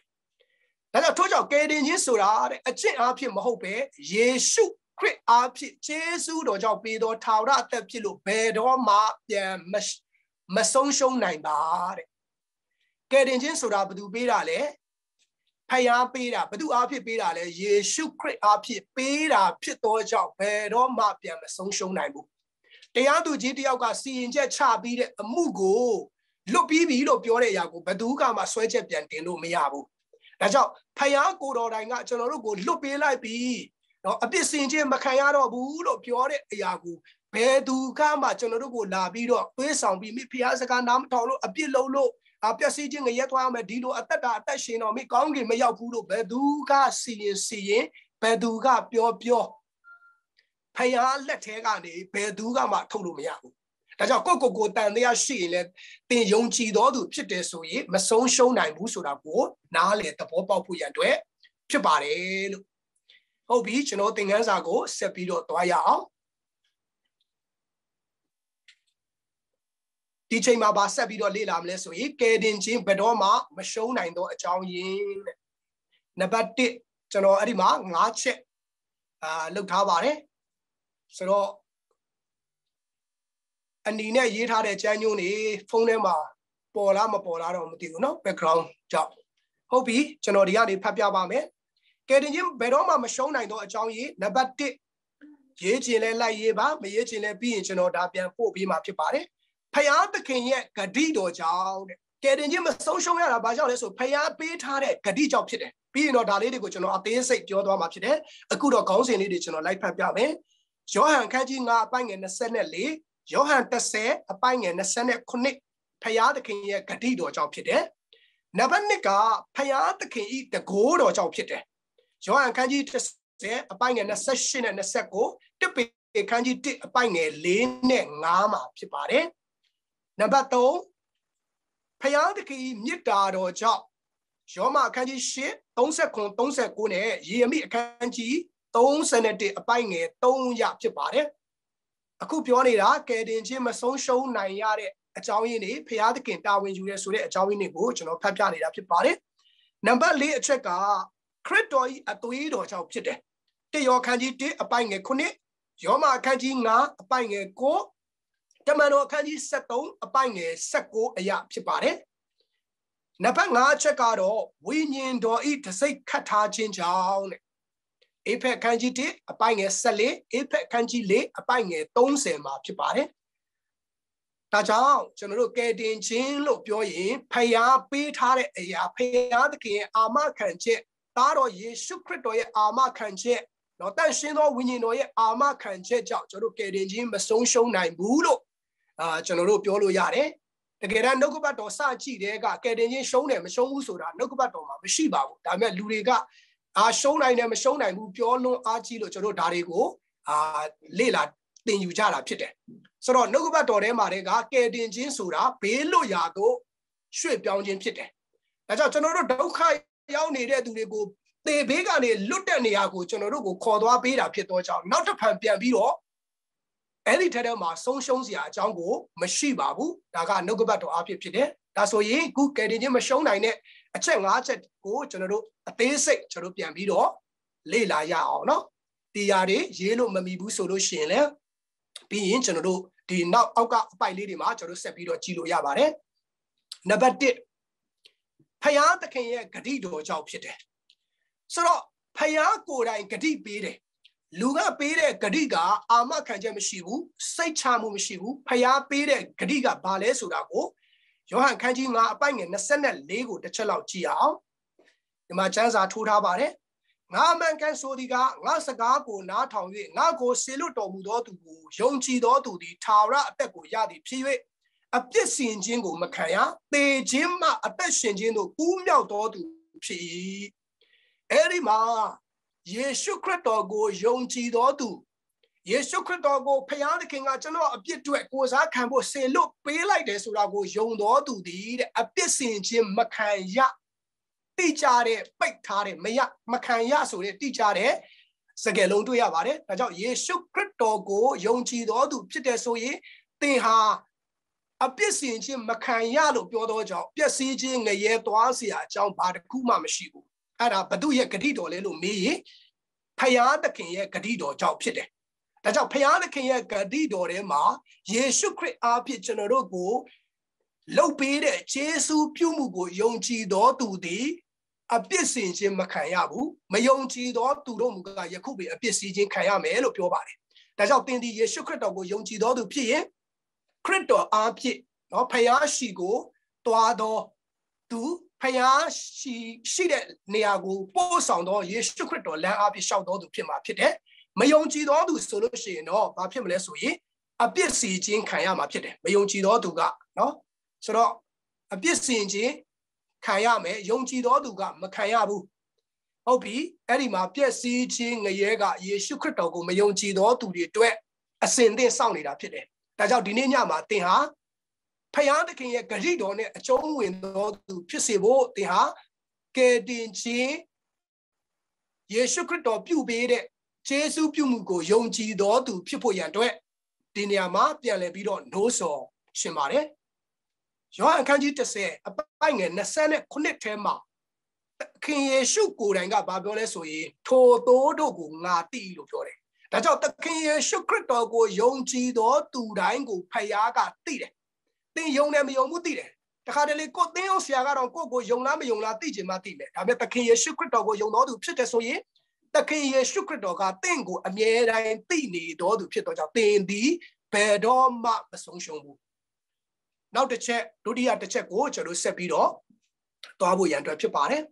ဒါကြောင့်ထို့ကြောင့်ကယ်တင်ခြင်းဆိုတာတဲ့အကျင့်အားဖြင့်မဟုတ်ပဲယေရှု ခရစ်အားဖြင့်ယေရှုတော်ကြောင့်ပေးသောထာဝရအသက်ဖြစ်လို့ဘယ်တော့မှပြန်မဆုံးရှုံးနိုင်ပါတဲ့ကယ်တင်ခြင်းဆိုတာဘယ်သူပေးတာလဲဖယားပေးတာဘယ်သူအားဖြင့်ပေးတာလဲယေရှုခရစ်အားဖြင့်ပေးတာဖြစ်သောကြောင့်ဘယ်တော့မှပြန်မဆုံးရှုံးနိုင်ဘူးတရားသူကြီးတယောက်ကစီရင်ချက်ချပြီးတဲ့အမှုကိုလွတ်ပြီးပြီလို့ပြောတဲ့အရာကိုဘယ်သူမှဆွဲချက်ပြန်တင်လို့မရဘူးဒါကြောင့်ဖယားကိုတော်တိုင်ကကျွန်တော်တို့ကိုလွတ်ပေးလိုက်ပြီးနော်အပြစ်စင်ခြင်းမခံရတော့ဘူးလို့ပြောတဲ့အရာကိုဘယ်သူမှကျွန်တော်တို့ကိုလာပြီးတော့သွေးဆောင်ပြီးမိဖယားစကားနားမထောင်လို့အပြစ်လုံးလို့ပျက်စီးခြင်းငရဲသွားရမယ်ဒီလိုအသက်တာအသက်ရှင်တော့မိကောင်းကင်မရောက်ဘူးလို့ဘယ်သူကစီရင်ဘယ်သူကပြောဖယားလက်ထဲကနေဘယ်သူကမှထုတ်လို့မရဘူးဒါကြောင့်ကိုတန်တရားရှိရင်လည်းသင်ယုံကြည်တော်သူဖြစ်တယ်ဆိုရင်မဆုံးရှုံးနိုင်ဘူးဆိုတာကိုနားလေသဘောပေါက်ဖို့ရန်အတွက်ဖြစ်ပါတယ်လို့ဟုတ်ပြီကျွန်တော်သင်ခန်းစာကိုဆက်ပြီးတော့သွားရအောင်ဒီချိန်မှာဆက်ပြီးတော့လေ့လာမလဲဆိုရင်ကယ်တင်ခြင်းဘယ်တော့မှမရှုံးနိုင်သောအကြောင်းရင်းတဲ့နံပါတ်1ကျွန်တော်အဲ့ဒီမှာ5ချက်လောက်ထားပါတယ်ဆိုတော့အနီနဲ့ရေးထားတဲ့ကျမ်းညွှန်းတွေဖုန်းထဲမှာပေါ်လားမပေါ်လားတော့မသိဘူးเนาะ background ကြောင့်ဟုတ်ပြီကျွန်တော်ဒီကနေဖတ်ပြပါမယ်ကယ်တင်ခြင်းဘယ်တော့မှမရှုံးနိုင်သောအကြောင်းရင်းနံပါတ်1ရေးခြင်းလဲလိုက်ရေးပါမရေးခြင်းလဲပြီးရင်ကျွန်တော်ဒါပြန်ပို့ပေးမှာဖြစ်ပါတယ်ဖယားသခင်ရဲ့ဂတိတော်ကြောင့်တဲ့ကယ်တင်ခြင်းမဆုံးရှုံးရတာဘာကြောင့်လဲဆိုဖယားပေးထားတဲ့ဂတိကြောင့်ဖြစ်တယ်ပြီးရင်တော့ဒါလေးတွေကိုကျွန်တော်အသေးစိတ်ပြောသွားမှာဖြစ်တယ်အခုတော့ခေါင်းစဉ်လေးတွေကျွန်တော်လိုက်ဖတ်ပြမယ်ယောဟန်ခန်းကြီး9အပိုင်းငယ်24ယောဟန်10အပိုင်းငယ်29ဖယားသခင်ရဲ့ဂတိတော်ကြောင့်ဖြစ်တယ်နံပါတ်2ကဖယားသခင်ဤတကိုးတော်ကြောင့်ဖြစ်တယ်ယောဟန်ခန်းကြီး10အပိုင်းငယ်28နဲ့29တစ်ပေခန်းကြီး1အပိုင်းငယ်4နဲ့5မှာဖြစ်ပါတယ်နံပါတ်3ဖယားသခင်မြစ်တာတော်ကြောင့်ယောမအခန်းကြီး8 39နဲ့ယေရမိအခန်းကြီး31အပိုင်းငယ်3ရဖြစ်ပါတယ်အခုပြောနေတာကယ်တင်ခြင်းမဆုံးရှုံးနိုင်ရတဲ့အကြောင်းရင်းတွေဖယားသခင်တာဝန်ယူရဆိုတဲ့အကြောင်းရင်းတွေကိုကျွန်တော်ဖတ်ပြနေတာဖြစ်ပါတယ်နံပါတ်4အချက်ကခရစ်တော်၏အသွေးတော်ကြောင့်ဖြစ်တယ်တေယောခန်းကြီး1အပိုင်းငယ်9ယောမအခန်းကြီး9အပိုင်းငယ်9တမန်တော်အခန်းကြီး73အပိုင်းငယ်19အရာဖြစ်ပါတယ်နံပါတ်5အချက်ကတော့ဝိညာဉ်တော်ဤတစိတ်ခတ်ထားခြင်းကြောင့်တဲ့အေဖက်ခန်းကြီး1အပိုင်းငယ်14အေဖက်ခန်းကြီး4အပိုင်းငယ်30မှာဖြစ်ပါတယ်ဒါကြောင့်ကျွန်တော်တို့ကယ်တင်ခြင်းလို့ပြောရင်ဖယားပေးထားတဲ့အရာဖယားသခင်ရဲ့အာမခံချက်သားတော်ယေရှုခရစ်တော်ရဲ့အာမခံချက်တော့တန်ရှင်းသောဝိညာဉ်တော်ရဲ့အာမခံချက်ကြောင့်ကျွန်တော်တို့ကယ်တင်ခြင်းမဆုံးရှုံးနိုင်ဘူးလို့ကျွန်တော်တို့ပြောလို့ရတယ်တကယ်တမ်းနှုတ်ကပတ်တော်စကြည့်တဲ့ကကယ်တင်ခြင်းရှုံးတယ်မရှုံးဘူးဆိုတာနှုတ်ကပတ်တော်မှာမရှိပါဘူးဒါပေမဲ့လူတွေကရှုံးနိုင်တယ်မရှုံးနိုင်ဘူးပြောလွန်းအားကြီးလို့ကျွန်တော်တို့ဒါတွေကိုလေ့လာသင်ယူကြတာဖြစ်တယ်ဆိုတော့နှုတ်ကပတ်တော်ထဲမှာကကယ်တင်ခြင်းဆိုတာဘေးလွတ်ရာသို့ရွှေ့ပြောင်းခြင်းဖြစ်တယ်ဒါကြောင့်ကျွန်တော်တို့ဒုက္ခရောက်နေတဲ့သူတွေကိုသေဘေးကနေလွတ်တဲ့နေရာကိုကျွန်တော်တို့ကိုခေါ်သွားပေးတာဖြစ်သောကြောင့်နောက်တစ်ဖန်ပြန်ပြီးတော့အဲ့ဒီထက်တော့မှဆုံးရှုံးစရာအကြောင်းကိုမရှိပါဘူးဒါကနှုတ်ကပတ်တော်အဖြစ်ဖြစ်တယ်ဒါဆိုရင်ခုကယ်တင်ခြင်းမရှုံးနိုင်တဲ့အချက်5ချက်ကိုကျွန်တော်တို့အသေးစိတ်ကျွန်တော်တို့ပြန်ပြီးတော့လေ့လာရအောင်เนาะတရားတွေရေးလို့မမီဘူးဆိုလို့ရှိရင်လည်းပြီးရင်ကျွန်တော်တို့ဒီနောက်အောက်ကအပိုက်လေးတွေမှာကျွန်တော်တို့ဆက်ပြီးတော့ကြည့်လို့ရပါတယ်နံပါတ်1ဖယားသခင်ရဲ့ဂတိတော်ကြောင့်ဖြစ်တယ်ဆိုတော့ဖယားကိုယ်တိုင်ဂတိပေးတယ်လူကပေးတဲ့ဂတိကအာမခံချက်မရှိဘူးစိတ်ချမှုမရှိဘူးဖယားပေးတဲ့ဂတိကဘာလဲဆိုတာကိုယောဟန်ခန်းကြီး9အပိုင်းငယ်24ကိုတစ်ချက်လောက်ကြည့်အောင်ဒီမှာကျမ်းစာထိုးထားပါတယ်ငါအမှန်ကန်ဆိုသည်ကငါစကားကိုနားထောင်၍ငါကိုဆေလွတ်တော်မူသောသူကိုယုံကြည်သောသူသည်ထာဝရအသက်ကိုရသည်ဖြစ်၍အပြစ်စင်ခြင်းကိုမခံရသေခြင်းမှအသက်ရှင်ခြင်းတို့ကူးမြောက်တော်သူဖြစ်၏အဲ့ဒီမှာယေရှုခရစ်တော်ကိုယုံကြည်တော်သူယေရှုခရစ်တော်ကိုဖယားသခင်ကကျွန်တော်အပြစ်တွေကိုယ်စားခံဖို့ဆေလွတ်ပေးလိုက်တယ်ဆိုတာကိုယုံတော်သူသည်တဲ့အပြစ်စင်ခြင်းမခံရတိကျတဲ့ပိတ်ထားတဲ့မခံရဆိုတဲ့တိကျတဲ့စကားလုံးတွေ့ရပါတယ်ဒါကြောင့်ယေရှုခရစ်တော်ကိုယုံကြည်တော်သူဖြစ်တဲ့ဆိုရင်သင်ဟာအပြစ်စင်ခြင်းမခံရလို့ပြောတော့ကြောင့်ပျက်စီးခြင်းငရဲသွားเสียအကြောင်းဘာတစ်ခုမှမရှိဘူးအဲ့ဒါဘု து ရဲ့ဂတိတော်လဲလို့မေးရင် ဖယားသခင်ရဲ့ဂတိတော်ကြောင့်ဖြစ်တယ်ဒါကြောင့်ဖယားသခင်ရဲ့ဂတိတော်ထဲမှာယေရှုခရစ်အားဖြင့်ကျွန်တော်တို့ကိုလှုပ်ပေးတဲ့ယေရှုပြုမှုကိုယုံကြည်တော်သူသည်အပြစ်စင်ခြင်းမခံရဘူးမယုံကြည်တော်သူတို့မူကားယခုပင်အပြစ်စီခြင်းခံရမယ်လို့ပြောပါတယ်ဒါကြောင့်သင်သည်ယေရှုခရစ်တော်ကိုယုံကြည်တော်သူဖြစ်ရင်ခရစ်တော်အားဖြင့်နော်ဖယားရှိကိုတွားတော်သူဖယားရှိတဲ့နေရာကိုပို့ဆောင်တော်ယေရှုခရစ်တော်လမ်းအားဖြင့်ရှောက်တော်သူဖြစ်မှာဖြစ်တယ်မယုံကြည်တော်သူဆိုလို့ရှိရင်တော့ဘာဖြစ်မလဲဆိုရင်အပြစ်စီခြင်းခံရမှာဖြစ်တယ်မယုံကြည်တော်သူကနော်ဆိုတော့အပြစ်စင်ခြင်းခံရမယ်ယုံကြည်တော်သူကမခံရဘူးဟုတ်ပြီအဲ့ဒီမှာပြည့်စည်ခြင်းငရဲကယေရှုခရစ်တော်ကိုမယုံကြည်တော်သူတွေအတွက်အစင်သင့်စောင့်နေတာဖြစ်တယ်ဒါကြောင့်ဒီနေ့ညမှာသင်ဟာဖယားသခင်ရဲ့ဂရုတော်နဲ့အကျုံးဝင်တော်သူဖြစ်စေဖို့သင်ဟာကယ်တင်ခြင်းယေရှုခရစ်တော်ပြုပေးတဲ့ယေရှုပြုမှုကိုယုံကြည်တော်သူဖြစ်ဖို့ရန်အတွက်ဒီနေရာမှာပြန်လည်ပြီးတော့နှိုးဆော်ရှင်ပါတယ်ယောဟန်အခန်းကြီး30အပိုင်ငယ်29ထဲမှာခင်ယေရှုကိုယ်တိုင်ကဘာပြောလဲဆိုရင်ထိုသိုးတို့ကိုငါသိလို့ပြောတယ်ဒါကြောင့်သခင်ယေရှုခရစ်တော်ကိုယုံကြည်တော်သူတိုင်းကိုဖယားကသိတယ်သင်ယုံတယ်မယုံဘူးသိတယ်တခါတလေကိုသင်ရောက်ဆရာကတော့ကိုယုံလားမယုံလားသိချင်မှသိမယ်ဒါပေမဲ့သခင်ယေရှုခရစ်တော်ကိုယုံတော်သူဖြစ်တယ်ဆိုရင်သခင်ယေရှုခရစ်တော်ကသင်ကိုအမြဲတမ်းသိနေတော်သူဖြစ်တော်ကြောင့်သင်သည်ဘယ်တော့မှမဆုံးရှုံးဘူးနောက်တစ်ချက်ဒုတိယတစ်ချက်ကိုကျွန်တော်ဆက်ပြီးတော့သွားဖို့ရန်အတွက်ဖြစ်ပါတယ်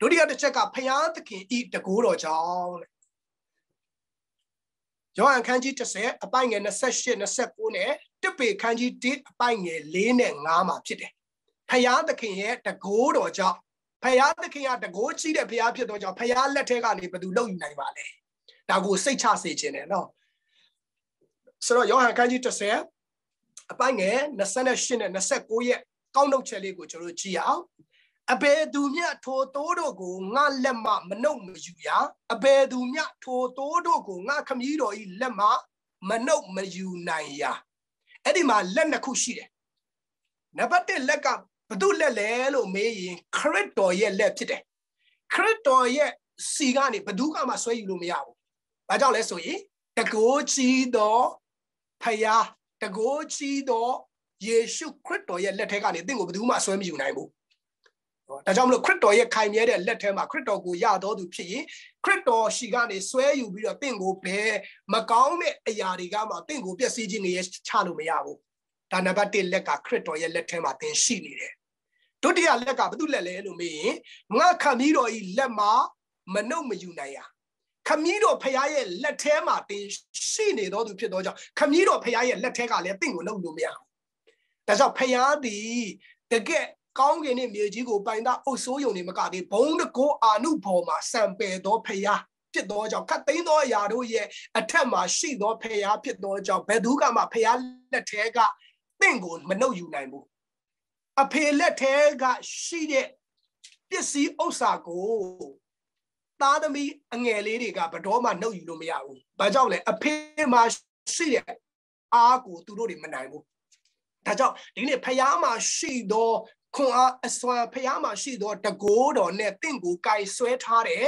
ဒုတိယတစ်ချက်ကဖယားသခင်ဤတကူတော်ကြောင့်ယောဟန်ခန်းကြီး30အပိုင်ငယ်28 29နဲ့တစ်ပေခန်းကြီး1အပိုင်ငယ်4နဲ့5မှာဖြစ်တယ်ဖယားသခင်ရဲ့တကူတော်ကြောင့်ဖယားသခင်ကတကူကြီးတဲ့ဖယားဖြစ်တော်ကြောင့်ဖယားလက်ထဲကနေဘယ်သူလုပ်ယူနိုင်ပါလဲဒါကိုစိတ်ချစေခြင်းနဲ့နော်ဆိုတော့ယောဟန်ခန်းကြီး30အပိုင်ငယ်28နဲ့29ရဲ့ကောက်နှုတ်ချက်လေးကိုကျွန်တော်ကြည့်အောင်အဘယ်သူမြတ်ထိုတိုးတို့ကိုငါလက်မမနှုတ်မယူရအဘယ်သူမြတ်ထိုတိုးတို့ကိုငါခမည်းတော်ဤလက်မမနှုတ်မယူနိုင်ရအဲ့ဒီမှာလက်နှစ်ခုရှိတယ်နံပါတ်1လက်ကဘယ်သူလက်လဲလို့မေးရင်ခရစ်တော်ရဲ့လက်ဖြစ်တယ်ခရစ်တော်ရဲ့စီကနေဘယ်သူမှဆွဲယူလို့မရဘူးဘာကြောင့်လဲဆိုရင်တကိုးကြီးတော်ဖယားတကိုးကြီးတော်ယေရှုခရစ်တော်ရဲ့လက်ထဲကနေတင့်ကိုဘယ်သူမှဆွဲမယူနိုင်ဘူးဒါကြောင့်မလို့ခရစ်တော်ရဲ့ခိုင်မြဲတဲ့လက်ထဲမှာခရစ်တော်ကိုရတော်သူဖြစ်ရင်ခရစ်တော်ရှိကနေဆွဲယူပြီးတော့တင့်ကိုဘယ်မကောင်းတဲ့အရာတွေကမှတင့်ကိုပျက်စီးခြင်းတွေချလို့မရဘူးဒါနံပါတ်1လက်ကခရစ်တော်ရဲ့လက်ထဲမှာသင်ရှိနေတယ်ဒုတိယလက်ကဘာလို့လက်လဲလို့မေးရင်ငါခမည်းတော်ဤလက်မှာမနှုတ်မယူနိုင်ရခမည်းတော်ဖခင်ရဲ့လက်ထဲမှာတင်ရှိနေတော်သူဖြစ်သောကြောင့်ခမည်းတော်ဖခင်ရဲ့လက်ထဲကလည်းတင့်ကိုလုပ်လို့မရဘူးဒါကြောင့်ဖခင်သည်တကယ်ကောင်းကင်နဲ့မြေကြီးကိုပိုင်တာအုပ်စိုးယုံနေမကသေးဘုံတကိုအာနုဘော်မှာစံပယ်သောဖခင်ဖြစ်သောကြောင့်ခတ်သိမ်းသောအရာတို့ရဲ့အထက်မှာရှိသောဖခင်ဖြစ်သောကြောင့်ဘယ်သူကမှဖခင်လက်ထဲကတင့်ကိုမနှုတ်ယူနိုင်ဘူးအဖေလက်ထဲကရှိတဲ့ပစ္စည်းဥစ္စာကိုသားသမီးအငယ်လေးတွေကဘယ်တော့မှနှုတ်ယူလို့မရဘူး။ဘာကြောင့်လဲအဖေမှာရှိတဲ့အားကိုသူတို့တွေမနိုင်ဘူး။ဒါကြောင့်ဒီနေ့ဖယားမှာရှိသောခွန်အားအစွမ်းဖယားမှာရှိသောတကိုးတော်နဲ့တင့်ကိုကိုင်ဆွဲထားတဲ့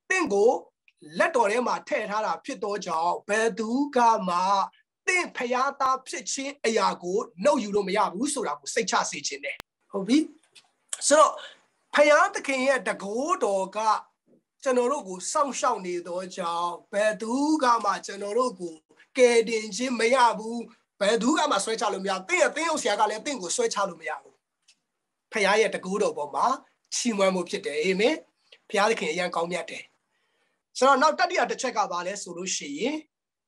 တင့်ကိုလက်တော်ထဲမှာထည့်ထားတာဖြစ်သောကြောင့်ဘယ်သူကမှတင့်ဖယားသားဖြစ်ခြင်းအရာကိုနှုတ်ယူလို့မရဘူးဆိုတာကိုစိတ်ချစေခြင်းတယ်။ဟုတ်ပြီ။ဆိုတော့ဖယားသခင်ရဲ့တကိုးတော်ကကျွန်တော်တို့ကိုစောင့်ရှောက်နေသောကြောင့်ဘယ်သူကမှကျွန်တော်တို့ကိုကယ်တင်ခြင်းမရဘူးဘယ်သူကမှဆွဲချလို့မရဘူးတင်းရုပ်ဆရာကလည်းတင်းကိုဆွဲချလို့မရဘူးဖခင်ရဲ့တကူတော်ပေါ်မှာချီးမွမ်းမှုဖြစ်တယ်အာမင်ဖခင်သခင်အရန်ကောင်းမြတ်တယ်ဆိုတော့နောက်တတိယတစ်ချက်ကဘာလဲဆိုလို့ရှိရင်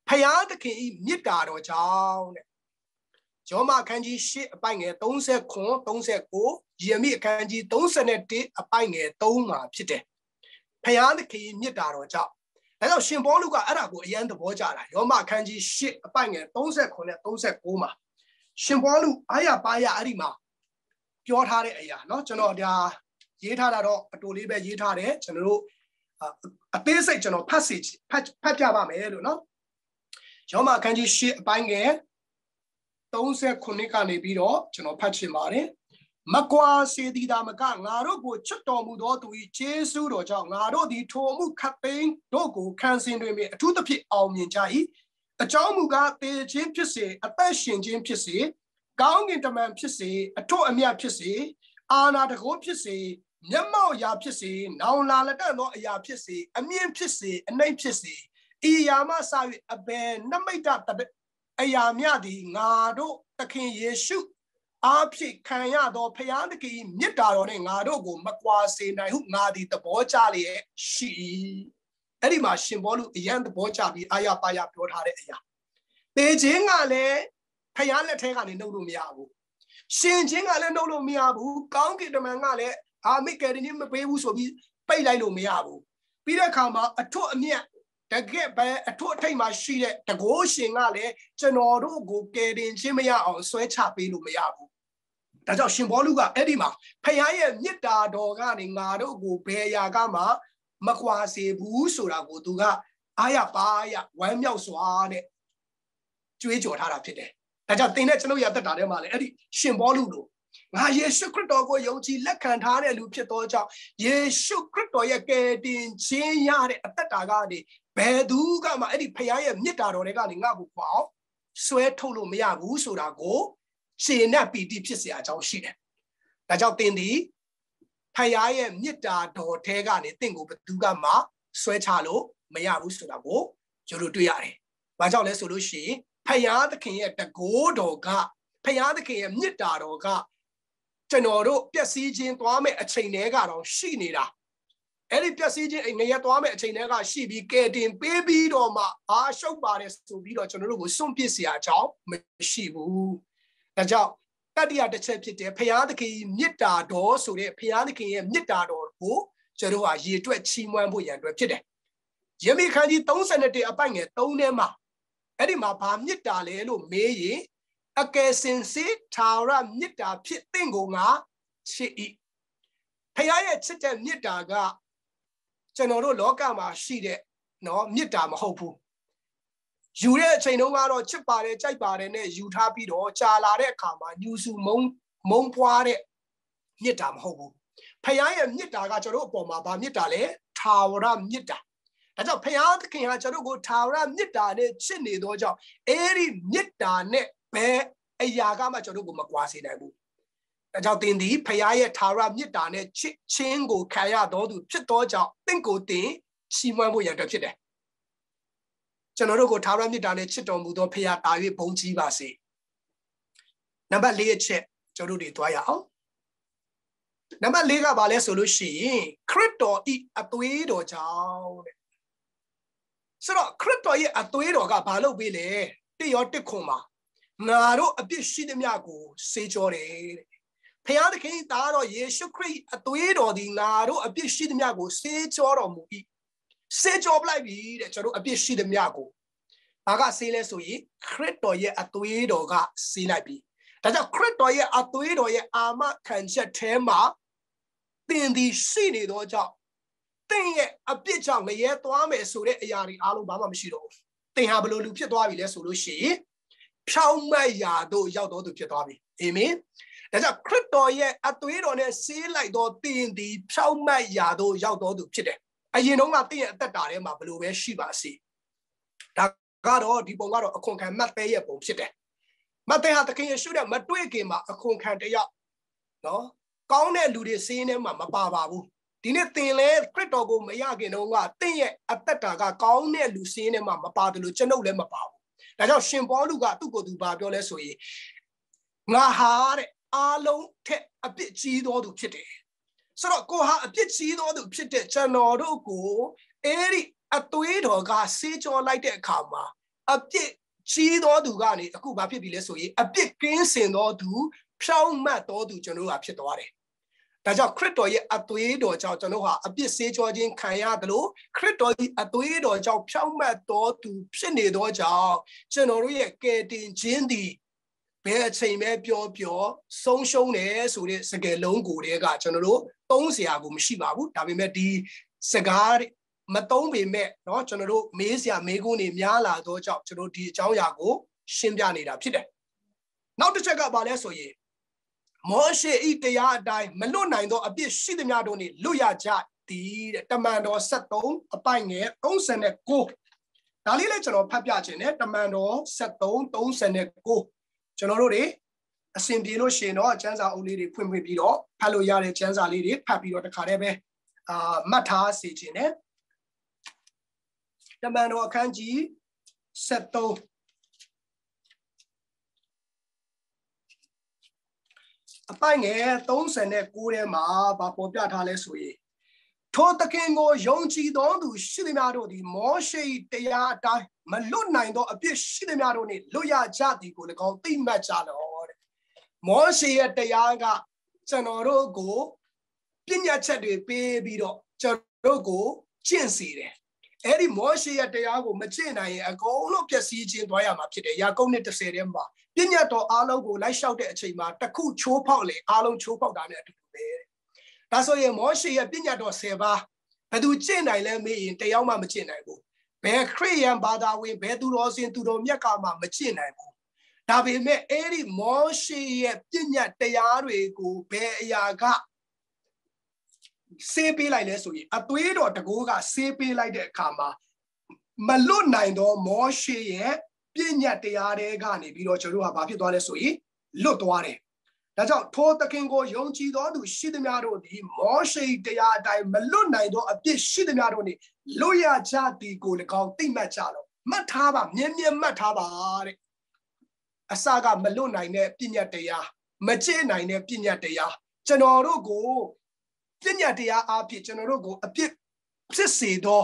ဖခင်သခင်ဤမေတ္တာတော်ကြောင့်တဲ့ယောမအခန်းကြီး8အပိုင်ငယ်39 39ယေမိအခန်းကြီး31အပိုင်ငယ်3မှာဖြစ်တယ်ဖယားသခင်မြတ်တာတော်ကြောင့်ဒါကြောင့်ရှင်ပေါလုကအဲ့ဒါကိုအယံသဘောကျတာယောမအခန်းကြီး8အပိုင်ငယ်39နဲ့39မှာရှင်ပေါလုအားရပါရအဲ့ဒီမှာပြောထားတဲ့အရာเนาะကျွန်တော်ဒါရေးထားတာတော့အတူလေးပဲရေးထားတယ်ကျွန်တော်တို့အသေးစိတ်ကျွန်တော်ဖတ်ပြပါမယ်လို့เนาะယောမအခန်းကြီး8အပိုင်ငယ်39ကနေပြီးတော့ကျွန်တော်ဖတ်ချင်ပါတယ် Makwa se di da maka ngaro go chuto mu do tu I Jesu do jao ngaro di to mu kating do go kansin do me tu the pit ao min jai a jao mu ga te chin pisse a ta shin chin pisse kaung in taman pisse a to amia pisse ana de go pisse nyamao ya pisse naung la la da no ya pisse a mien pisse a nai pisse I yama sa a be na mai da ta a ya mya di ngaro takin Yesu Apsi Kaya do Payandaki Nita on Nadogo Makwasi Nahu Nadi the Bochali she Edima Shimbolu Yan the Bochabi Ayapaya Piotaria. Beijing Ale Payana Tegan in Nolomiabu. Shinjing Ale Nolomiabu, County the Mangale, I make it in him a baby so be Paylilo Miabu. Peter Kama, a tour near. The get by a tour time I see it, the go sing ale, Janoro go get in Jimia on Switch Happy Lumiabu. That's how Shimboluga Edima, Payaya Nita Dogani Nado go Paya Gama, Makwasi Busura go Duga, Ayapaya, Wamya Swane, Juijo Harapide. That's how thing that's no yata Dadamale, Eddie, Shimboludo. Ye Shukrito Yochi, Lakantana Lupitoja, Ye Shukrito Yakin, Chinyari at the Tagadi. Beduga ma edi payaya nita do rega ninga bu kwao swe thou lo maya bu soda ko chin nat piti phit sia a jaung shi de da jaung tin di phaya ye nita do the ga ni tin ko beduga ma swe cha lo maya bu soda ko jo lo twai yare ba jaung le so lo shi phaya thakhin ye tago do ga phaya thakhin ye nita do ga ကျွန်တော်တို့ပျက်စီးခြင်းသွားမဲ့အချိန်တွေကတော့ရှိနေတာအဲ့ဒီပျက်စီးခြင်းငရဲသွားမဲ့အချိန်တွေကရှိပြီးကဲတင်ပေးပြီးတော့မှအာရှုပ်ပါတယ်ဆိုပြီးတော့ကျွန်တော်တို့ကိုစွန့်ပစ်เสียအကြောင်းမရှိဘူးဒါကြောင့်တတိယတစ်ချက်ဖြစ်တဲ့ဘုရားသခင်မြတ်တာတော်ဆိုတဲ့ဘုရားသခင်ရဲ့မြတ်တာတော်ကိုကျွန်တော်တို့ဟာရေတွက်ချီးမွမ်းဖို့ရန်အတွက်ဖြစ်တယ်ယေမိခန်းကြီး31အပိုက်ငယ်3ထဲမှာအဲ့ဒီမှာဗာမြတ်တာလဲလို့မေးရင်အကယ်စင်စစ်ထာဝရမြတ်တာဖြစ်တဲ့ကိုငါချစ်၏ဘုရားရဲ့ချစ်တဲ့မြတ်တာကကျွန်တော်တို့လောကမှာရှိတဲ့နော်မြတ်တာမဟုတ်ဘူးယူတဲ့အချိန်တုန်းကတော့ချစ်ပါတယ်ကြိုက်ပါတယ်နဲ့ယူထားပြီးတော့ကြာလာတဲ့အခါမှာညူစုမုံပွားတဲ့မြတ်တာမဟုတ်ဘူးဖခင်ရဲ့မြတ်တာကကျွန်တော်တို့အပေါ်မှာဗာမြတ်တာလဲထာဝရမြတ်တာဒါကြောင့်ဖခင်သခင်ဟာကျွန်တော်တို့ကိုထာဝရမြတ်တာနဲ့ချစ်နေသောကြောင့်အဲဒီမြတ်တာနဲ့ဘယ်အရာကမှကျွန်တော်တို့ကိုမကွာစေနိုင်ဘူးဒါကြောင့်တင်ဒီဖခင်ရဲ့ထာဝရမြတ်တာနဲ့ချစ်ချင်းကိုခံရတော်သူဖြစ်သောကြောင့်တင့်ကိုတင်ချီးမွမ်းဖို့ရန်အတွက်ဖြစ်တယ်ကျွန်တော်တို့ကိုထာဝရမြတ်တာနဲ့ချစ်တော်မူသောဖခင်တာ၍ဘုန်းကြီးပါစေနံပါတ်4အချက်ကျွန်တော်တို့တွေတွားရအောင်နံပါတ်4ကဘာလဲဆိုလို့ရှိရင်ခရစ်တော်ဤအသွေးတော်ကြောင့်တဲ့ဆိုတော့ခရစ်တော်ရဲ့အသွေးတော်ကဘာလုပ်ပေးလဲတစ်ရောတစ်ခွန်မှာငါတို့အပြစ်ရှိသမျှကိုစေကြောတယ်တဲ့ဖခင်သခင်သားတော်ယေရှုခရစ်အသွေးတော်ဒီငါတို့အပြစ်ရှိသမျှကိုစေကြောတော်မူ၏စေကြောပလိုက်ပြီတဲ့ကျွန်တော်အပြစ်ရှိသမျှကိုဘာကစေးလဲဆိုရင်ခရစ်တော်ရဲ့အသွေးတော်ကစေးလိုက်ပြီဒါကြောင့်ခရစ်တော်ရဲ့အသွေးတော်ရဲ့အာမခံချက်ထဲမှာသင်သည်ရှိနေသောကြောင့်သင်ရဲ့အပြစ်ကြောင့်ငရဲသွားမယ်ဆိုတဲ့အရာတွေအားလုံးဘာမှမရှိတော့ဘူးသင်ဟာဘယ်လိုလူဖြစ်သွားပြီလဲဆိုလို့ရှိရင်ဖြောင်းမတ်ရာတို့ရောက်တော်သူဖြစ်သွားပြီအာမင်ဒါကြောင့်ခရစ်တော်ရဲ့အသွေးတော်နဲ့ဆေးလိုက်တော်သင်သည်ဖြောင်းမတ်ရာတို့ရောက်တော်သူဖြစ်တယ်အရင်တော့ကသင်ရဲ့အသက်တာထဲမှာဘယ်လိုပဲရှိပါစေဒါကတော့ဒီပုံကတော့အခွန်ခံမတ်သေးရဲ့ပုံဖြစ်တယ်မတ်သေးဟာသခင်ယေရှုနဲ့မတွေ့ခင်မှာအခွန်ခံတယောက်နော်ကောင်းတဲ့လူတွေစင်းထဲမှာမပါပါဘူးဒီနေ့သင်လဲခရစ်တော်ကိုမရခင်တော့ကသင်ရဲ့အသက်တာကကောင်းတဲ့လူစင်းထဲမှာမပါတယ်လို့ကျွန်ုပ်လည်းမပါဘူးဒါကြောင့်ရှင်ပေါလုကသူ့ကိုယ်သူဘာပြောလဲဆိုရင်ငါဟာတဲ့အားလုံးထက်အပြစ်ကြီးသောသူဖြစ်တယ်ဆိုတော့ကိုဟာအပြစ်ကြီးသောသူဖြစ်တဲ့ကျွန်တော်တို့ကိုအဲဒီအသွေးတော်ကဆေးကြောလိုက်တဲ့အခါမှာအပြစ်ကြီးသောသူကနေအခုဘာဖြစ်ပြီလဲဆိုရင်အပြစ်ကင်းစင်သောသူဖြောင်းမတ်သောသူကျွန်တော်တို့ကဖြစ်သွားတယ်ဒါကြောင့်ခရစ်တော်ရဲ့အသွေးတော်ကြောင့်ကျွန်တော်ဟာအပြစ်ဆေးကြောခြင်းခံရတယ်လို့ခရစ်တော်ရဲ့အသွေးတော်ကြောင့်ဖြောင်းမတ်သောသူဖြစ်နေသောကြောင့်ကျွန်တော်တို့ရဲ့ကယ်တင်ခြင်းသည်ဘယ်အချိန်ပဲပြောဆုံးရှုံးတယ်ဆိုတဲ့စကားလုံးကိုတည်းကကျွန်တော်တို့သုံးစရာကိုမရှိပါဘူးဒါပေမဲ့ဒီစကားမသုံးပေမဲ့เนาะကျွန်တော်တို့မေးစရာမေးခွန်းတွေများလာတော့ကြောင့်ကျွန်တော်ဒီအကြောင်းအရာကိုရှင်းပြနေတာဖြစ်တယ်နောက်တစ်ချက်ကဘာလဲဆိုရင် မောရှေဤတရားအတိုင်းမလွတ်နိုင်သောအပြစ်ရှိသမျှတို့နှင့်လွတ်ရကြသည်တဲ့တမန်တော်73အပိုင်ငယ်39ဒါလေးလည်းကျွန်တော်ဖတ်ပြခြင်းနဲ့တမန်တော်7339ကျွန်တော်တို့တွေအစဉ်ပြေလို့ရှင်တော့ကျမ်းစာအုပ်လေးတွေဖွင့်ပြီးတော့ဖတ်လို့ရတဲ့ကျမ်းစာလေးတွေဖတ်ပြီးတော့တခါတည်းပဲမှတ်ထားစေခြင်းနဲ့တမန်တော်အခန်းကြီး73အပိုင်ငယ်39ထဲမှာဗာပေါ်ပြထားလဲဆိုရင်ထိုသခင်ကိုယုံကြည်သောသူရှိသမျှတို့သည်မောရှေတရားအတိုင်းမလွတ်နိုင်သောအပြစ်ရှိသမျှတို့နှင့်လွတ်ရကြသည်ကို၎င်းသိမှတ်ကြလောတဲ့မောရှေရဲ့တရားကကျွန်တော်တို့ကိုပညာချက်တွေပေးပြီးတော့ကျွန်တော်တို့ကိုကျင့်စေတယ်အဲ့ဒီမောရှေရဲ့တရားကိုမကျင့်နိုင်ရင်အကုန်လုံးပျက်စီးခြင်းသွားရမှာဖြစ်တယ်ယာကုပ်နဲ့10ထဲမှာပညာတော်အားလုံးကိုလိုက်လျှောက်တဲ့အချိန်မှာတစ်ခုချိုးဖောက်လေအားလုံးချိုးဖောက်တာနဲ့အတူတူပဲဒါဆိုရင်မောရှေရဲ့ပညာတော်10ပါးဘယ်သူကျင့်နိုင်လဲမေးရင်တယောက်မှမကျင့်နိုင်ဘူးဘယ်ခရစ်ယာန်ဘာသာဝင်ဘယ်သူတော်စင်သူတော်မြတ်ကမှမကျင့်နိုင်ဘူးဒါပေမဲ့အဲ့ဒီမောရှေရဲ့ပညာတရားတွေကိုဘယ်အရာကဆေးပေးလိုက်လဲဆိုရင်အသွေးတော်တကိုးကဆေးပေးလိုက်တဲ့အခါမှာမလွတ်နိုင်သောမောရှေရဲ့ပညာတရားတွေကနေပြီးတော့ကျွန်တော်တို့ကဘာဖြစ်သွားလဲဆိုရင်လွတ်သွားတယ်ဒါကြောင့်ထိုသခင်ကိုယုံကြည်သောသူရှိသမျှတို့သည်မောရှေတရားအတိုင်းမလွတ်နိုင်သောအပြစ်ရှိသမျှတို့နှင့်လွတ်ရကြသည်ကို၎င်းသိမှတ်ကြလောမှတ်ထားပါမြဲမြဲမှတ်ထားပါတဲ့အစကမလွတ်နိုင်တဲ့ပညာတရားမကျင့်နိုင်တဲ့ပညာတရားကျွန်တော်တို့ကိုပညာတရားအဖြစ်ကျွန်တော်တို့ကိုအပြစ်ဖြစ်စေသော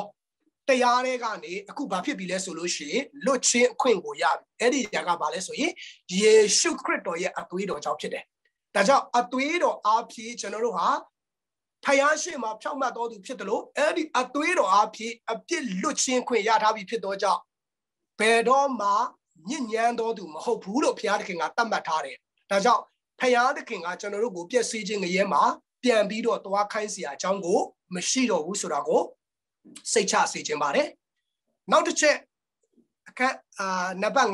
တရားတွေကနေအခုဘာဖြစ်ပြီလဲဆိုလို့ရှိရင်လွတ်ချင်းအခွင့်ကိုရပြီအဲ့ဒီຢာကဘာလဲဆိုရင်ယေရှုခရစ်တော်ရဲ့အသွေးတော်ကြောင့်ဖြစ်တယ်ဒါကြောင့်အသွေးတော်အဖြစ်ကျွန်တော်တို့ဟာဖယားရှိမှာဖြောက်မှတ်တော်သူဖြစ်တယ်လို့အဲ့ဒီအသွေးတော်အဖြစ်အပြစ်လွတ်ချင်းခွင့်ရထားပြီဖြစ်သောကြောင့်ဘယ်တော့မှညဉ့်ညမ်းတော်သူမဟုတ်ဘူးလို့ဘုရားသခင်ကသတ်မှတ်ထားတယ်ဒါကြောင့်ဘုရားသခင်ကကျွန်တော်တို့ကိုပြည့်စည်ခြင်းငရဲမှာပြန်ပြီးတော့သွားခိုင်းเสียအကြောင်းကိုမရှိတော့ဘူးဆိုတာကိုစိတ်ချစေခြင်းပါတယ်နောက်တစ်ချက်အခန်းနံပါတ်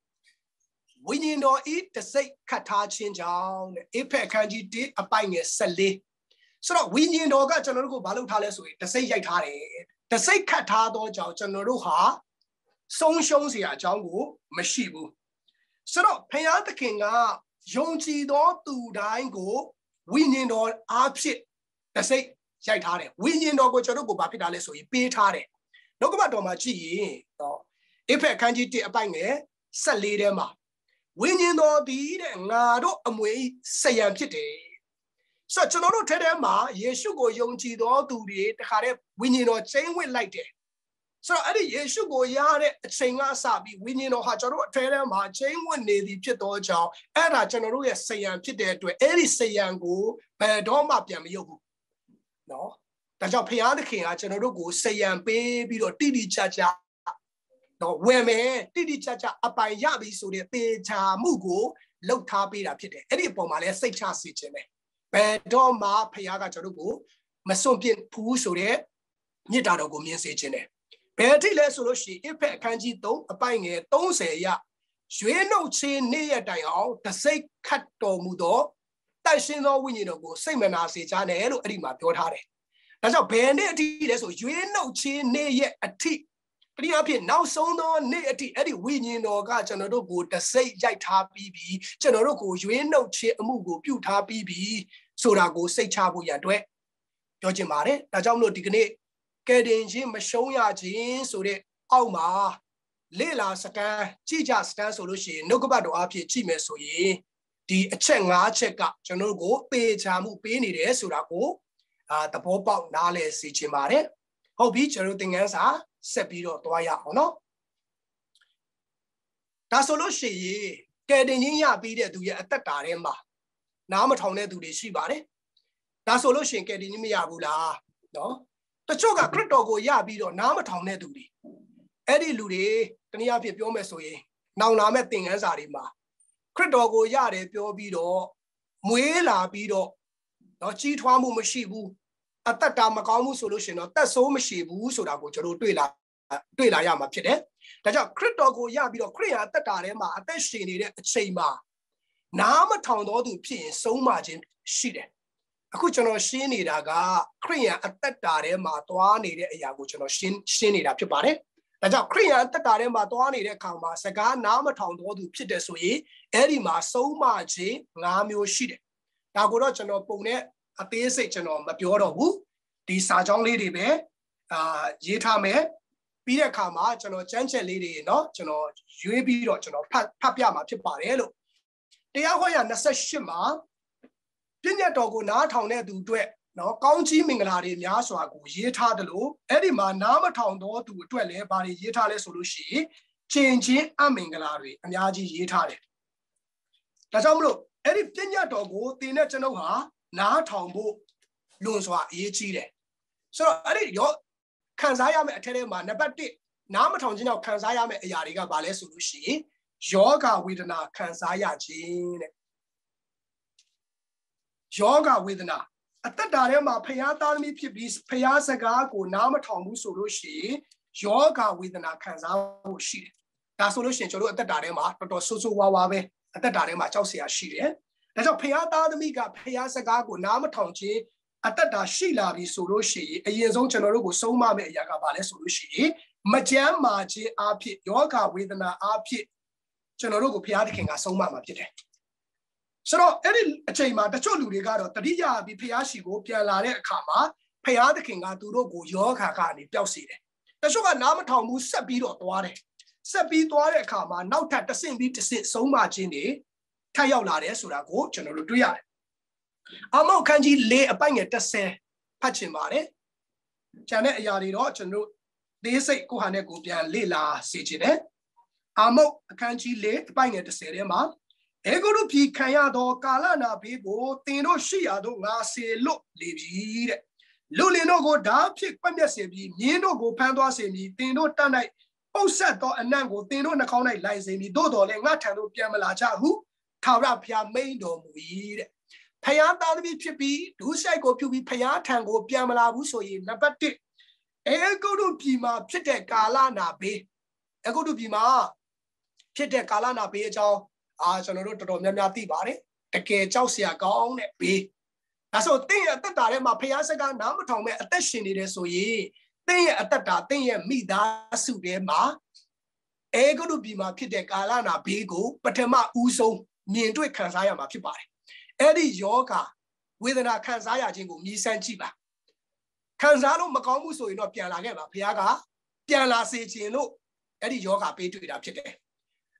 5ဝိညာဉ်တော်ဤတစိတ်ခတ်ထားခြင်းကြောင့်တဲ့အေဖက်အခန်းကြီး1အပိုင်ငယ်14ဆိုတော့ဝိညာဉ်တော်ကကျွန်တော်တို့ကိုဘာလုပ်ထားလဲဆိုရင်တစိတ်ရိုက်ထားတယ်တစိတ်ခတ်ထားသောကြောင့်ကျွန်တော်တို့ဟာဆုံးရှုံးเสียအကြောင်းကိုမရှိဘူးဆိုတော့ဘုရားသခင်ကယုံကြည်သောသူတိုင်းကိုဝိညာဉ်တော်အားဖြင့်တစိတ်ရိုက်ထားတယ်ဝိညာဉ်တော်ကိုကျွန်တော်တို့ကိုဘာဖြစ်တာလဲဆိုရင်ပေးထားတယ်နှုတ်ကပတ်တော်မှာကြည့်ရင်တော့အေဖက်အခန်းကြီး1အပိုင်ငယ်14ထဲမှာဝိညာဉ်တော်သည်တဲ့ငါတို့အမွေစရံဖြစ်တယ်ဆိုတော့ကျွန်တော်တို့ထဲထဲမှာယေရှုကိုယုံကြည်သောသူတွေတခါတည်းဝိညာဉ်တော်ကျင်းဝစ်လိုက်တယ်ဆိုတော့အဲ့ဒီယေရှုကိုရတဲ့အချိန်ကစပြီးဝိညာဉ်တော်ဟာကျွန်တော်တို့အထဲထဲမှာကျင်းဝစ်နေသည်ဖြစ်သောကြောင့်အဲ့ဒါကျွန်တော်တို့ရဲ့စရံဖြစ်တဲ့အတွက်အဲ့ဒီစရံကိုဘယ်တော့မှပြန်မရုပ်ဘူးနော်ဒါကြောင့်ဘုရားသခင်ကကျွန်တော်တို့ကိုစရံပေးပြီးတော့တိတိကျကျတော့ဝယ်မယ်တိတိကျကျအပိုင်ရပြီဆိုတဲ့ပေချာမှုကိုလှုပ်ထားပေးတာဖြစ်တယ်အဲ့ဒီအပေါ်မှာလည်းစိတ်ချစေခြင်းပဲဘယ်တော့မှဘုရားကကျွန်တော်တို့ကိုမစွန့်ပစ်ဘူးဆိုတဲ့မြစ်တာတော်ကိုမြင်စေခြင်းတယ်ဘယ်အထိလဲဆိုလို့ရှိရင်အဖက်အခန်းကြီး3အပိုင်ငယ်30ရရွေးနှုတ်ခြင်းနေ့ရက်တိုင်အောင်တစိတ်ခတ်တော်မူသောတိုက်ရှင်သောဝိညာဉ်တော်ကိုစိတ်မနာစေကြနဲ့လို့အဲ့ဒီမှာပြောထားတယ်ဒါကြောင့်ဘယ်နေ့အထိလဲဆိုရွေးနှုတ်ခြင်းနေ့ရက်အထိတနည်းအားဖြင့်နောက်ဆုံးသောနေ့အထိအဲ့ဒီဝိညာဉ်တော်ကကျွန်တော်တို့ကိုတစိတ်ရိုက်ထားပြီးပြီကျွန်တော်တို့ကိုရွေးနှုတ်ခြင်းအမှုကိုပြုထားပြီးပြီဆိုတာကိုစိတ်ချဖို့ရအတွက်ပြောချင်ပါတယ်ဒါကြောင့်မလို့ဒီကနေ့ကဲတင်ခြင်းမရှုံးရခြင်းဆိုတဲ့အောက်မှာလေ့လာစကန်ကြည့်ကြစကန်ဆိုလို့ရှိရင်နှုတ်ကပတ်တော်အဖြစ်ကြည့်မယ်ဆိုရင်ဒီအချက်5ချက်ကကျွန်တော်တို့ကိုပေချာမှုပေးနေတယ်ဆိုတာကိုသဘောပေါက်နားလည်စေချင်ပါတယ်ဟုတ်ပြီကျွန်တော်သင်ခန်းစာဆက်ပြီးတော့တွားရအောင်နော်ဒါဆိုလို့ရှိရင်ကဲတင်ခြင်းရပြီးတဲ့သူရဲ့အသက်တာထဲမှာနားမထောင်တဲ့သူတွေရှိပါတယ်ဒါဆိုလို့ရှိရင်ကဲတင်ခြင်းမရဘူးလားနော်တချို့ကခရစ်တော်ကိုရပြီးတော့နားမထောင်တဲ့သူတွေအဲ့ဒီလူတွေတနည်းအားဖြင့်ပြောမယ်ဆိုရင်နောင်လာမဲ့သင်ခန်းစာတွေမှာခရစ်တော်ကိုရတယ်ပြောပြီးတော့မွေးလာပြီးတော့နော်ကြီးထွားမှုမရှိဘူးအသက်တာမကောင်းဘူးဆိုလို့ရှိရင်တော့သက်ဆိုးမရှိဘူးဆိုတာကိုကျွန်တော်တွေ့လာရမှာဖြစ်တယ်ဒါကြောင့်ခရစ်တော်ကိုရပြီးတော့ခရစ်ယာန်အသက်တာထဲမှာအသက်ရှင်နေတဲ့အချိန်မှာ နားမထောင်တော်သူဖြစ်ရင်ဆုံးမခြင်းရှိတယ်အခုကျွန်တော်ရှင်းနေတာကခရိယန်အသက်တာထဲမှာသွားနေတဲ့အရာကိုကျွန်တော်ရှင်းနေတာဖြစ်ပါတယ်ဒါကြောင့်ခရိယန်အသက်တာထဲမှာသွားနေတဲ့အခါမှာစကားနားမထောင်တော်သူဖြစ်တယ်ဆိုရင်အဲ့ဒီမှာဆုံးမခြင်း၅မျိုးရှိတယ်ဒါကိုတော့ကျွန်တော်ပုံနဲ့အသေးစိတ်ကျွန်တော်မပြောတော့ဘူးဒီစာကြောင်းလေးတွေပဲရေးထားမယ်ပြီးတဲ့အခါမှာကျွန်တော်ကျမ်းချက်လေးတွေเนาะကျွန်တော်ရွေးပြီးတော့ကျွန်တော်ဖတ်ပြမှာဖြစ်ပါတယ်လို့တရားဟောရာ28မှာပညာတော်ကိုနားထောင်တဲ့သူအတွက်เนาะကောင်းကြီးမင်္ဂလာတွေများစွာကိုရေးထားတယ်လို့အဲ့ဒီမှာနားမထောင်တော့သူအတွက်လည်းဘာတွေရေးထားလဲဆိုလို့ရှိရင်ချင်းချင်းအမင်္ဂလာတွေအများကြီးရေးထားတယ်ဒါကြောင့်မလို့အဲ့ဒီပညာတော်ကိုသင်တဲ့ကျွန်ုပ်ဟာနားထောင်ဖို့လွန်စွာအရေးကြီးတယ်ဆိုတော့အဲ့ဒီရောခံစားရမယ့်အထက်ထဲမှာနံပါတ်1နားမထောင်ခြင်းကြောင့်ခံစားရမယ့်အရာတွေကဘာလဲဆိုလို့ရှိရင်ယောဂဝေဒနာခံစားရခြင်းတဲ့ယောဂဝေဒနာအသက်တာထဲမှာဖျားသားသမီးဖြစ်ပြီးဖျားစကားကိုနားမထောင်ဘူးဆိုလို့ရှိရင်ယောဂဝေဒနာခံစားဖို့ရှိတယ်ဒါဆိုလို့ရှိရင်ကျွန်တော်တို့အသက်တာထဲမှာတော်တော်ဆိုးဆိုးဝါးဝါပဲအသက်တာထဲမှာကြောက်စရာရှိတယ်ဒါကြောင့်ဖျားသားသမီးကဖျားစကားကိုနားမထောင်ခြင်းအသက်တာရှိလာပြီဆိုလို့ရှိရင်အရင်ဆုံးကျွန်တော်တို့ကိုဆုံးမမယ့်အရာကဘာလဲဆိုလို့ရှိရင်မကြမ်းမာခြင်းအဖြစ်ယောဂဝေဒနာအဖြစ်ကျွန်တော်တို့ကိုဘုရားသခင်ကဆုံးမမှာဖြစ်တယ်ဆိုတော့အဲ့ဒီအချိန်မှာတချို့လူတွေကတော့တတိယပြီးဘုရားရှိကိုပြန်လာတဲ့အခါမှာဘုရားသခင်ကသူတို့ကိုယောဂကနေပျောက်စေတယ်တချို့ကနားမထောင်ဘူးဆက်ပြီးတော့သွားတယ်ဆက်ပြီးသွားတဲ့အခါမှာနောက်ထပ်တစ်ဆင့်ပြီးတစ်ဆင့်ဆုံးမခြင်းတွေထပ်ရောက်လာတယ်ဆိုတာကိုကျွန်တော်တို့တွေ့ရတယ်အာမောက်ခန်းကြီး၄အပိုင်ငယ်30ဖတ်ချင်ပါတယ်ကျန်တဲ့အရာတွေတော့ကျွန်တော်သေးစိတ်ကိုဟာနဲ့ကိုပြန်လေ့လာစေချင်တယ်အာမုတ်အခန်းကြီး၄အပိုင်ငယ်30ထဲမှာအေဂုရုပြည်ခံရသောကာလနာဘေးကိုသင်တို့ရှိရာသို့ငါစေလွတ်လေပြီတဲ့လူလင်တို့ကိုဓာဖြစ်ကွက်မျက်စေပြီးမြင်းတို့ကိုဖမ်းသွားစေမည်သင်တို့တတ်၌ပုတ်ဆက်သောအနံ့ကိုသင်တို့နှာခေါင်း၌လိုက်စေမည်သို့တော်လည်းငါထံသို့ပြန်မလာကြဟုထာဝရဘုရားမိန့်တော်မူ၏တဲ့ဖျားသားသမီးဖြစ်ပြီးဒုစရိုက်ကိုပြုပြီးဖျားထံကိုပြန်မလာဘူးဆိုရင်နံပါတ်1အေဂုရုပြည်မှာဖြစ်တဲ့ကာလနာဘေးအေဂုရုပြည်မှာဖြစ်တဲ့ကာလနာဘေးအကြောင်းကျွန်တော်တို့တော်တော်များများသိပါတယ်တကယ်ကြောက်စရာကောင်းတဲ့ဘေးဒါဆိုသင်ရဲ့အသက်တာထဲမှာဖျားစကားနားမထောင်မဲ့အသက်ရှင်နေတယ်ဆိုရင်သင်ရဲ့အသက်တာသင်ရဲ့မိသားစုထဲမှာအေဂုရုပြည်မှာဖြစ်တဲ့ကာလနာဘေးကိုပထမဦးဆုံးမြင်တွေ့ခံစားရမှာဖြစ်ပါတယ်အဲ့ဒီယောဂဝေဒနာခံစားရခြင်းကိုမြည်ဆန်းကြည့်ပါခံစားလို့မကောင်းဘူးဆိုရင်တော့ပြန်လာခဲ့ပါဘုရားကပြန်လာစေခြင်းလို့အဲ့ဒီယောဂပေးတွေ့တာဖြစ်တယ်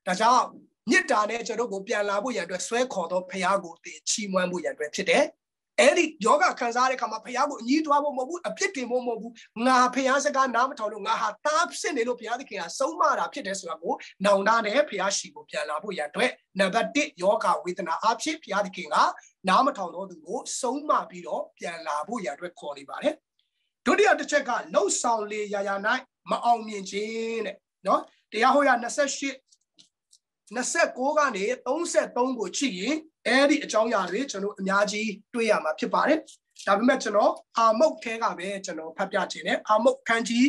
ဒါကြောင့်မြစ်တာနဲ့ကျွန်တော်ကိုပြန်လာဖို့ရန်အတွက်ဆွဲခေါ်တော့ဘုရားကိုတင်ချီးမွမ်းဖို့ရန်အတွက်ဖြစ်တယ်အဲ့ဒီယောဂခံစားတဲ့အခါမှာဘုရားကိုအညီးတွားဖို့မဟုတ်ဘူးအပြစ်တင်ဖို့မဟုတ်ဘူးငါဘုရားစကားနားမထောင်လို့ငါဟာတားဖြစ်နေလို့ဘုရားသခင်ကဆုံးမတာဖြစ်တယ်ဆိုတာကိုနောင်တနဲ့ဘုရားရှိကိုပြန်လာဖို့ရန်အတွက်နံပါတ်1ယောဂဝေဒနာအဖြစ်ဘုရားသခင်ကနားမထောင်တော့သူကိုဆုံးမပြီးတော့ပြန်လာဖို့ရန်အတွက်ခေါ်နေပါတယ်ဒုတိယတစ်ချက်ကလှုပ်ဆောင်လေရာရာ၌မအောင်မြင်ခြင်းတဲ့နော်တရားဟောရာ29ကနေ33ကိုကြည့်ရင်အဲ့ဒီအကြောင်းအရာတွေကျွန်တော်အများကြီးတွေ့ရမှာဖြစ်ပါတယ်ဒါပေမဲ့ကျွန်တော်အာမုတ်ထဲကပဲကျွန်တော်ဖတ်ပြခြင်းနဲ့အာမုတ်ခန်းကြီး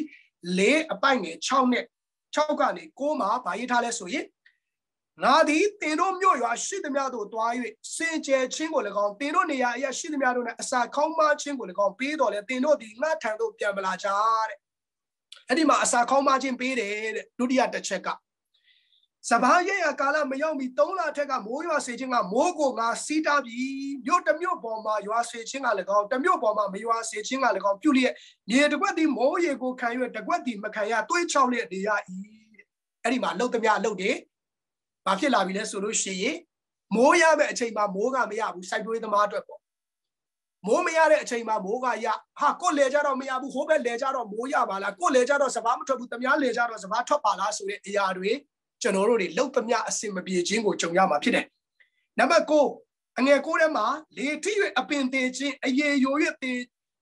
4အပိုင်ငယ်6နဲ့6ကနေ9မှာဗာရေးထားလဲဆိုရင်ငါသည်တင်တို့မြို့ရွာရှိသမျှတို့တွား၍စင်ကြယ်ခြင်းကို၎င်းတင်တို့နေရာအရာရှိသမျှတို့နဲ့အစာခေါင်းမခြင်းကို၎င်းပေးတော်လဲတင်တို့သည်ငါထံသို့ပြန်မလာကြတဲ့အဲ့ဒီမှာအစာခေါင်းမခြင်းပေးတယ်တဲ့ဒုတိယတစ်ချက်ကစဘာရဲ့အကာလမရောက်မီ3လထက်ကမိုးရွာစေခြင်းကမိုးကိုငါစီးတာပြီးမြို့တစ်မြို့ပေါ်မှာရွာစေခြင်းက၎င်းတစ်မြို့ပေါ်မှာမရွာစေခြင်းက၎င်းပြုလျက်မြေတစ်ခွက်သည်မိုးရေကိုခံ၍တစ်ခွက်သည်မခံရတွေးချောက်လျက်နေရ၏အဲ့ဒီမှာလှုပ်သမျှလှုပ်တယ်ဘာဖြစ်လာပြီလဲဆိုလို့ရှိရင်မိုးရမယ့်အချိန်မှာမိုးကမရဘူးစိုက်ပျိုးရေးသမားအတွက်ပေါ့မိုးမရတဲ့အချိန်မှာမိုးကရဟာကိုယ်လေကြတော့မရဘူးဟိုဘက်လေကြတော့မိုးရပါလားကိုယ်လေကြတော့စဘာမထွက်ဘူးတများလေကြတော့စဘာထွက်ပါလားဆိုတဲ့အရာတွေကျွန်တော်တို့တွေလှုပ်သမျှအစင်မပြေခြင်းကိုကြုံရမှာဖြစ်တယ်နံပါတ်9အငယ်9ထဲမှာလေထိ၍အပင်သေးခြင်းအရေယို၍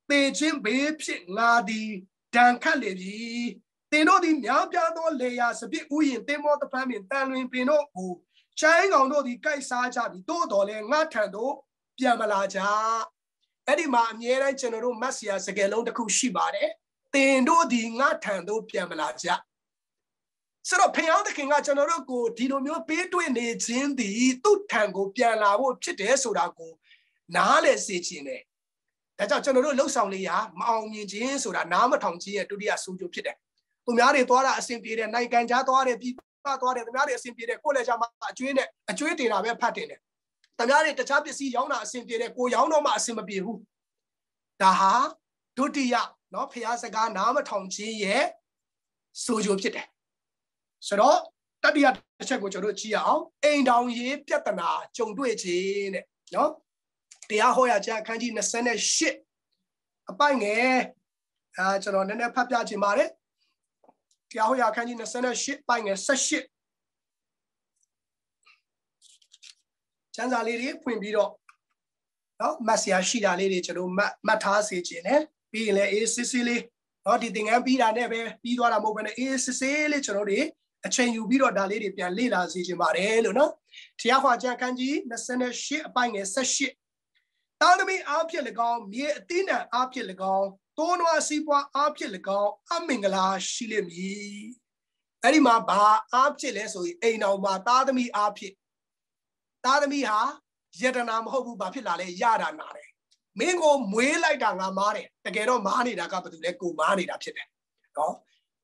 သေခြင်းဘေးဖြစ်ငါသည်ဒဏ်ခတ်လေပြီသင်တို့သည်များပြားသောလေယာစပစ်ဥယျင်သင်္ဘောတပန်းပင်တန်လွင်ပင်တို့ကိုချိုင်းကောင်တို့သည်ကိုက်စားကြပြီသို့တော်လည်းငါထံသို့ပြန်မလာကြအဲ့ဒီမှာအမြဲတမ်းကျွန်တော်တို့မတ်စီယာစကားလုံးတစ်ခုရှိပါတယ်သင်တို့သည်ငါထံသို့ပြန်မလာကြ ဆိုတော့ဖျားသခင်ကကျွန်တော်တို့ကိုဒီလိုမျိုးပေးတွေ့နေခြင်းသည်သူ့ထံကိုပြန်လာဖို့ဖြစ်တယ်ဆိုတာကိုနားလည်စေခြင်းတယ်ဒါကြောင့်ကျွန်တော်တို့လှုပ်ဆောင်လေးရာမအောင်မြင်ခြင်းဆိုတာနားမထောင်ခြင်းရဲ့ဒုတိယဆိုးကျိုးဖြစ်တယ်သူများတွေသွားတာအဆင်ပြေတယ်နိုင်ငံခြားသွားတယ်ပြည်ပသွားတယ်သူများတွေအဆင်ပြေတယ်ကိုယ်လည်းကြမှာအကျွေးနဲ့အကျွေးတင်တာပဲဖတ်တင်တယ်သူများတွေတခြားပစ္စည်းရောင်းတာအဆင်ပြေတယ်ကိုရောင်းတော့မှအဆင်မပြေဘူးဒါဟာဒုတိယနော်ဖျားစကားနားမထောင်ခြင်းရဲ့ဆိုးကျိုးဖြစ်တယ်ဆိုတော့တတိယတစ်ချက်ကိုကျွန်တော်တို့ကြည့်ရအောင်အိမ်တော်ရေးပြဿနာကြုံတွေ့ခြင်းတဲ့နော်တရားဟောရာကျမ်းအခန်းကြီး28အပိုင်ငယ်ကျွန်တော်နည်းနည်းဖတ်ပြခြင်းပါတယ်တရားဟောရာအခန်းကြီး28ပိုင်ငယ်18ကျမ်းစာလေးတွေဖွင့်ပြီးတော့နော်မတ်ဆရာရှိတာလေးတွေကျွန်တော်မှတ်ထားစေခြင်းနဲ့ပြီးရင်လည်းအေးစစ်စစ်လေးနော်ဒီသင်္ကန်းပြီးတာနဲ့ပဲပြီးသွားတာမဟုတ်ဘဲနဲ့အေးစစ်စစ်လေးကျွန်တော်တို့အချိန်ယူပြီးတော့ဒါလေးတွေပြန်လေ့လာစေခြင်းပါတယ်လို့နော်တရားဟောကျမ်းအခန်းကြီး28အပိုင်ငယ်18တာသမီအားဖြင့်၎င်းမြေအသီးနှံအားဖြင့်၎င်းတိုးနွားစီးပွားအားဖြင့်၎င်းအမင်္ဂလာရှိလိမ့်မည်အဲ့ဒီမှာဘာအားဖြင့်လဲဆိုရင်အိမ်တော်မှာတာသမီအားဖြင့်တာသမီဟာယတနာမဟုတ်ဘူးဘာဖြစ်လာလဲရတာနာတယ်မင်းကိုမွေးလိုက်တာငါမားတယ်တကယ်တော့မားနေတာကဘာလို့လဲကိုမားနေတာဖြစ်တယ်နော်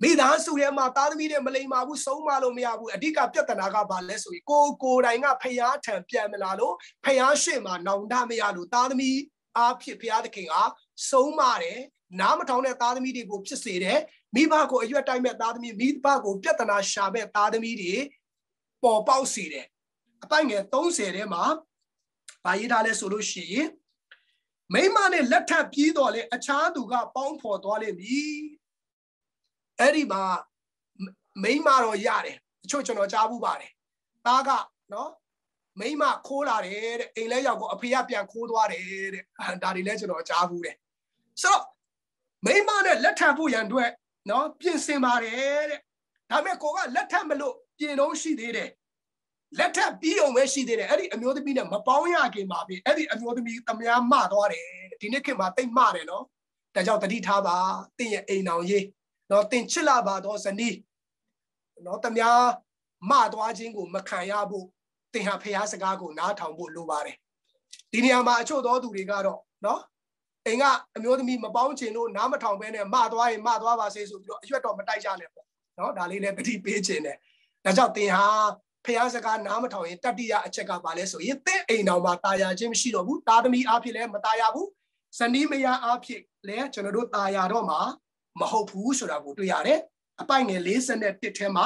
မိသားစုထဲမှာတာသမီတွေမလိမ္မာဘူးဆုံးမလို့မရဘူးအဓိကပြဿနာကဘာလဲဆိုရင်ကိုယ်တိုင်ကဖျားထံပြန်မလာလို့ဖျားရှေ့မှာနောင်တမရလို့တာသမီအားဖြင့်ဖျားသခင်ကဆုံးမတယ်နားမထောင်တဲ့တာသမီတွေကိုဖြစ်စေတယ်မိဘကိုအရွက်တိုက်မဲ့တာသမီမိဘကိုပြဿနာရှာမဲ့တာသမီတွေပေါ်ပေါက်စေတယ်အပိုင်ငယ်30ထဲမှာဘာရေးထားလဲဆိုလို့ရှိရင်မိမနဲ့လက်ထပ်ပြီးတော့လေအခြားသူကပေါင်းဖော်သွားလိမ့်မည်အဲ့ဒီမှာမိမတော့ရတယ်အချို့ကျွန်တော်ကြားဘူးပါတယ်သားကနော်မိမခိုးလာတယ်တဲ့အိမ်လဲရောက်ကိုအဖေကပြန်ခိုးသွားတယ်တဲ့ဒါတွေလဲကျွန်တော်ကြားဘူးတဲ့ဆိုတော့မိမနဲ့လက်ထပ်ဖို့ရန်အတွက်နော်ပြင်ဆင်ပါတယ်တဲ့ဒါပေမဲ့ကိုကလက်ထပ်မလို့ပြင်တော့ရှိသေးတယ်လက်ထပ်ပြီးအောင်ပဲရှိသေးတယ်အဲ့ဒီအမျိုးသမီးနဲ့မပေါင်းရခင်ပါပြီအဲ့ဒီအမျိုးသမီးတမယားမသွားတယ်ဒီနေ့ခေတ်မှာတိတ်မတယ်နော်ဒါကြောင့်တတိထားပါတင့်ရဲ့အိမ်အောင်ရေးနော်တင်ချစ်လာပါတော့ဇနီးနော်တမယားမသွားခြင်းကိုမခံရဖို့တင်ဟာဖျားစကားကိုနားထောင်ဖို့လိုပါတယ်ဒီနေရာမှာအချို့သောသူတွေကတော့နော်အိမ်ကအမျိုးသမီးမပေါင်းချင်လို့နားမထောင်ဘဲနဲ့မသွားရင်မသွားပါစေဆိုပြီးတော့အရွက်တော့မတိုက်ကြနဲ့ပေါ့နော်ဒါလေးလည်းတတိပေးခြင်းတယ်ဒါကြောင့်တင်ဟာဖျားစကားနားမထောင်ရင်တတိယအချက်ကဘာလဲဆိုရင်တဲ့အိမ်တော်မှာတာယာခြင်းမရှိတော့ဘူးတာသမီအားဖြင့်လည်းမတာယာဘူးဇနီးမယားအားဖြင့်လည်းကျွန်တော်တို့တာယာတော့မှာမဟုတ်ဘူးဆိုတာကိုတွေ့ရတယ်အပိုင်ငယ်41ထဲမှာ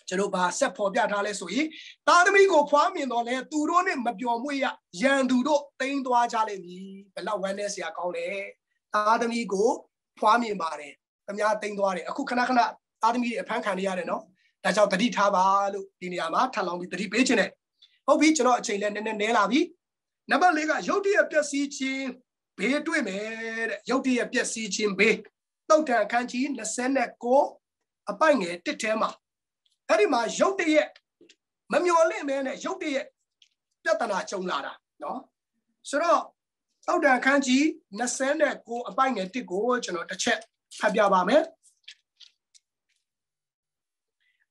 ကျွန်တော်ဘာဆက်ဖော်ပြထားလဲဆိုရင်တာသမီကိုဖွားမြင်တော့လဲသူတို့နဲ့မပျော်မွေ့ရရန်သူတို့တိမ်းသွားကြလိမ့်မည်ဘယ်လောက်ဝမ်းနည်းစရာကောင်းလဲတာသမီကိုဖွားမြင်ပါတယ်ခမည်းတိမ်းသွားတယ်အခုခဏခဏတာသမီတွေအဖမ်းခံနေရတယ်နော်ဒါကြောင့်တတိထားပါလို့ဒီနေရာမှာထပ်လောင်းပြီးတတိပေးခြင်းတယ်ဟုတ်ပြီကျွန်တော်အချိန်လည်းနည်းနည်းနဲလာပြီနံပါတ်4ကရုတ်တရက်ပျက်စီးခြင်းဘေးတွေ့မယ်တဲ့ရုတ်တရက်ပျက်စီးခြင်းဘေးတုတ်တန်အခန်းကြီး29အပိုင်ငယ်1ထဲမှာအဲ့ဒီမှာရုတ်တရက်မမျော်လင့်မဲနဲ့ရုတ်တရက်ပြဿနာကြုံလာတာနော်ဆိုတော့တုတ်တန်အခန်းကြီး29အပိုင်ငယ်1ကိုကျွန်တော်တစ်ချက်ဖတ်ပြပါမယ်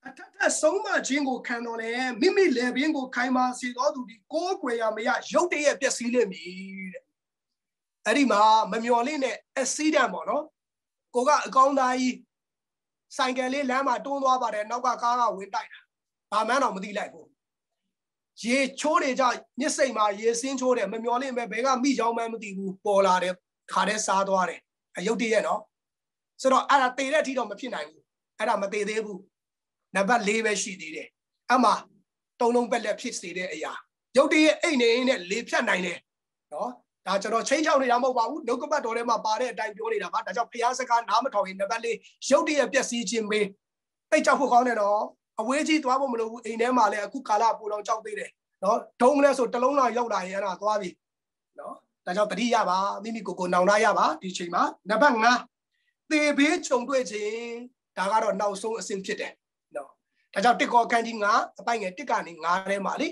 အထက်ဆုံးမခြင်းကိုခံတော်လဲမိမိလေပင်ကိုခိုင်မာစေတော်သူဒီကိုးကွယ်ရမရရုတ်တရက်ပျက်စီးလိမ့်မည်တဲ့အဲ့ဒီမှာမမျော်လင့်တဲ့ accident ပေါ့နော်ကိုကအကောင်းသားကြီးဆိုင်ကယ်လေးလမ်းမှာတွန်းသွားပါတယ်နောက်ကကားကဝင်တိုက်တာဘာမှန်းတော့မသိလိုက်ဘူးရေချိုးတွေကြညစ်စိမ်မှာရေစင်းချိုးတယ်မမျော်လင့်ပဲဘယ်ကမိချောင်းမှန်းမသိဘူးပေါ်လာတယ်ခါတဲ့စားသွားတယ်အရုတ်တရက်နော်ဆိုတော့အဲ့ဒါတေတဲ့အထိတော့မဖြစ်နိုင်ဘူးအဲ့ဒါမတေသေးဘူးနံပါတ်4ပဲရှိသေးတယ်အမှတုံးလုံးပက်လက်ဖြစ်စေတဲ့အရာရုတ်တရက်အိတ်နေနဲ့လေဖြတ်နိုင်တယ်နော်ဒါကျွန်တော်ချင်းချောင်းနေတာမဟုတ်ပါဘူးနှုတ်ကပတ်တော်ထဲမှာပါတဲ့အတိုင်းပြောနေတာပါဒါကြောင့်ဖျားစကားနားမထောင်ရင်နံပါတ်4ရုတ်တရက်ပျက်စီးခြင်းပဲတိတ်ကြောက်ဖို့ကောင်းတယ်နော်အဝေးကြီးသွားဖို့မလိုဘူးအိမ်ထဲမှာလည်းအခုကာလပူတော်ကြောက်သေးတယ်နော်ဒုံလဲဆိုတလုံးလောက်ရောက်လာရင်အဲ့ဒါသွားပြီနော်ဒါကြောင့်တတိရပါမိမိကိုနောင်တရပါဒီချိန်မှာနံပါတ်5သေဘေးကြုံတွေ့ခြင်းဒါကတော့နောက်ဆုံးအဆင့်ဖြစ်တယ်နော်ဒါကြောင့်တစ်ကောခန်းကြီး9အပိုင်ငယ်1ကနေ9ထဲမှာလေ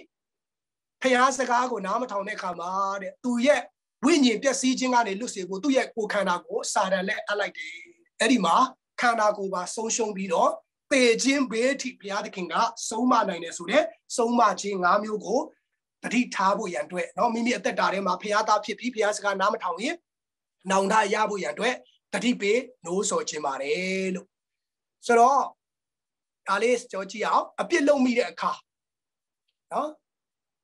ဖျားစကားကိုနားမထောင်တဲ့အခါမှာတဲ့သူရဲ့ဝိညာဉ်ပျက်စီးခြင်းကနေလွတ်စေဖို့သူ့ရဲ့ကိုယ်ခန္ဓာကိုစာတန်နဲ့အပ်လိုက်တယ်အဲ့ဒီမှာခန္ဓာကိုယ်ပါဆုံးရှုံးပြီးတော့ ပေချင်းဘေးထိဘုရားသခင်ကဆုံးမနိုင်တယ်ဆိုတဲ့ဆုံးမခြင်း၅မျိုးကိုတတိထားဖို့ရန်အတွက်เนาะမိမိအသက်တာထဲမှာဘုရားသားဖြစ်ပြီးဘုရားစကားနားမထောင်ရင်နောင်တရဖို့ရန်အတွက်တတိပေးနိုးဆော်ခြင်းပါတယ်လို့ဆိုတော့ဒါလေးကြောကြည့်အောင်အပြစ်လုံးမိတဲ့အခါเนาะ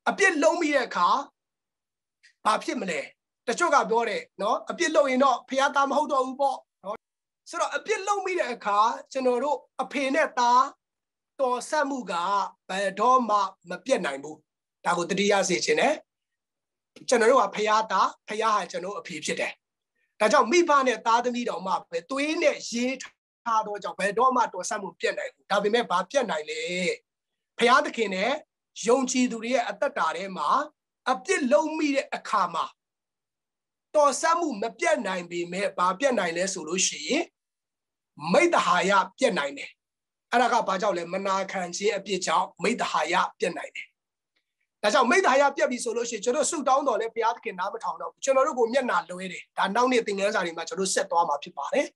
အပြစ်လုံးမိတဲ့အခါဘာဖြစ်မလဲတချို့ကပြောတယ်เนาะအပြစ်လုံးရင်တော့ဘုရားသားမဟုတ်တော့ဘူးပေါ့เนาะဆိုတော့အပြစ်လုံးမိတဲ့အခါကျွန်တော်တို့အဖေနဲ့သားတော်ဆက်မှုကဘယ်တော့မှမပြတ်နိုင်ဘူးဒါကိုတတိယစေခြင်းနဲ့ကျွန်တော်တို့ကဖယားသားဖယားဟာကျွန်တော်အဖေဖြစ်တယ်ဒါကြောင့်မိဘနဲ့သားသမီးတော်မှပဲသွေးနဲ့ရေးထားတော့ကြောင့်ဘယ်တော့မှတော်ဆက်မှုပြတ်နိုင်ဘူးဒါပေမဲ့ဘာပြတ်နိုင်လဲဖယားသခင်နဲ့ယုံကြည်သူတွေရဲ့အသက်တာထဲမှာအပြစ်လုံးမိတဲ့အခါမှာတော်ဆက်မှုမပြတ်နိုင်ပေမဲ့ဘာပြတ်နိုင်လဲဆိုလို့ရှိရင်မိတ္တဟာယပြတ်နိုင်တယ်အဲ့ဒါကဘာကြောင့်လဲမနာခံခြင်းအပြစ်ကြောင့်မိတ္တဟာယပြတ်နိုင်တယ်ဒါကြောင့်မိတ္တဟာယပြတ်ပြီဆိုလို့ရှိရင်ကျွန်တော်ဆုတောင်းတော်လဲဘုရားသခင်နားမထောင်တော့ဘူးကျွန်တော်တို့ကိုမျက်နှာလွှဲတယ်ဒါနောက်နေ့သင်ခန်းစာတွေမှာကျွန်တော်ဆက်သွားမှာဖြစ်ပါတယ်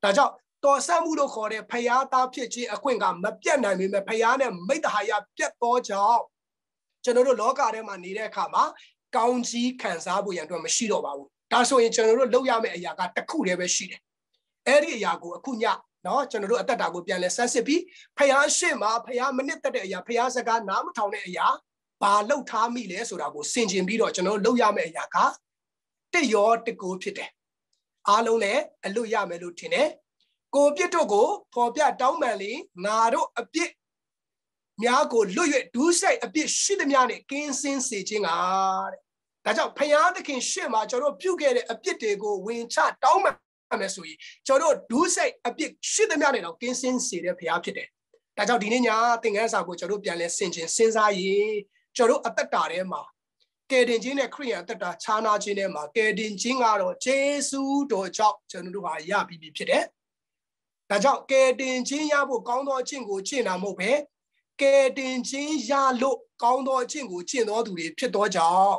ဒါကြောင့်တော်ဆက်မှုလို့ခေါ်တဲ့ဘုရားသားဖြစ်ခြင်းအခွင့်ကမပြတ်နိုင်ပေမဲ့ဘုရားနဲ့မိတ္တဟာယပြတ်သောကြောင့်ကျွန်တော်တို့လောကထဲမှာနေတဲ့အခါမှာကောင်းကြီးခံစားဖို့ရန်အတွက်မရှိတော့ပါဘူးဒါဆိုရင်ကျွန်တော်တို့လုပ်ရမယ့်အရာကတစ်ခုတည်းပဲရှိတယ်အဲ့ဒီအရာကိုအခုညเนาะကျွန်တော်တို့အသက်တာကိုပြန်လဲဆန်းစစ်ပြီးဖယားရှေ့မှာဖယားမနစ်သက်တဲ့အရာဖယားစကားနားမထောင်တဲ့အရာဘာလောက်ထားမိလဲဆိုတာကိုဆင်ခြင်ပြီးတော့ကျွန်တော်တို့လုပ်ရမယ့်အရာကတစ်ရောတစ်ကိုဖြစ်တယ်အားလုံးလည်းအလွတ်ရမယ်လို့ထင်တယ်ကိုပြစ်တို့ကိုဖော်ပြတောင်းပန်လေငါတို့အပြစ်များကိုလွတ်၍ဒူးဆိုင်အပြစ်ရှိသမျှနဲ့ကင်းစင်းစေခြင်းကတဲ့ဒါကြောင့်ဖယားသခင်ရှေ့မှာကျွန်တော်ပြုခဲ့တဲ့အပြစ်တွေကိုဝင်ချတောင်းပန်မယ်ဆိုရင်ကျွန်တော်ဒူးစိတ်အပြစ်ရှိသမျှနဲ့တော့ကင်းစင်းစေတဲ့ဘုရားဖြစ်တယ်။ဒါကြောင့်ဒီနေ့ညသင်ခန်းစာကိုကျွန်တော်ပြန်လဲဆင်ခြင်စဉ်းစားရင်ကျွန်တော်အသက်တာထဲမှာကယ်တင်ခြင်းနဲ့ခရိယာအသက်တာခြားနာခြင်းထဲမှာကယ်တင်ခြင်းကတော့ယေရှုတော်ကြောင့်ကျွန်တော်တို့ဟာရပြီးပြီဖြစ်တယ်။ဒါကြောင့်ကယ်တင်ခြင်းရဖို့ကောင်းသောအကျင့်ကိုကျင့်တာမဟုတ်ပဲကယ်တင်ခြင်းရလို့ကောင်းသောအကျင့်ကိုကျင့်တော်သူတွေဖြစ်သောကြောင့်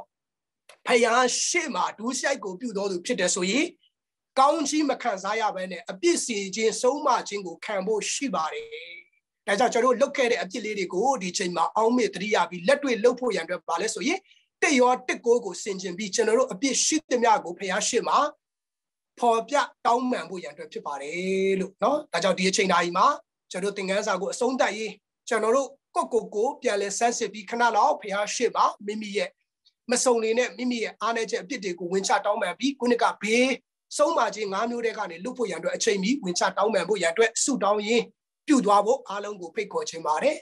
ဘုရားရှေ့မှာဒူးစိတ်ကိုပြုတော်သူဖြစ်တယ်ဆိုရင်ကောင်းကြီးမခံစားရဘဲနဲ့အပြစ်စီခြင်းဆုံးမခြင်းကိုခံဖို့ရှိပါတယ်။ဒါကြောင့်ကျွန်တော်လုတ်ခဲ့တဲ့အပြစ်လေးတွေကိုဒီချိန်မှာအောင်းမေ့တရိယာပြီးလက်တွေ့လှုပ်ဖို့ရန်အတွက်ပါလဲဆိုရင်တစ်ရောတစ်ကိုကိုဆင်ခြင်ပြီးကျွန်တော်တို့အပြစ်ရှိသမျှကိုဖျားရှိမှာဖော်ပြတောင်းပန်ဖို့ရန်အတွက်ဖြစ်ပါတယ်လို့နော်။ဒါကြောင့်ဒီအချိန်တိုင်းမှာကျွန်တော်သင်ခန်းစာကိုအဆုံးသတ်ရေးကျွန်တော်တို့ကိုပြန်လဲဆန်းစစ်ပြီးခဏလောက်ဖျားရှိမှာမိမိရဲ့မစုံလေးနဲ့မိမိရဲ့အားနည်းချက်အပြစ်တွေကိုဝင်ချတောင်းပန်ပြီးခုနကဘေးဆုံးမခြင်း၅မျိုးတည်းကနေလွတ်ဖို့ရန်အတွက်အချိန်မီဝင်ချတောင်းပန်ဖို့ရန်အတွက်ဆုတောင်းရင်းပြုသွားဖို့အားလုံးကိုဖိတ်ခေါ်ခြင်းပါတယ်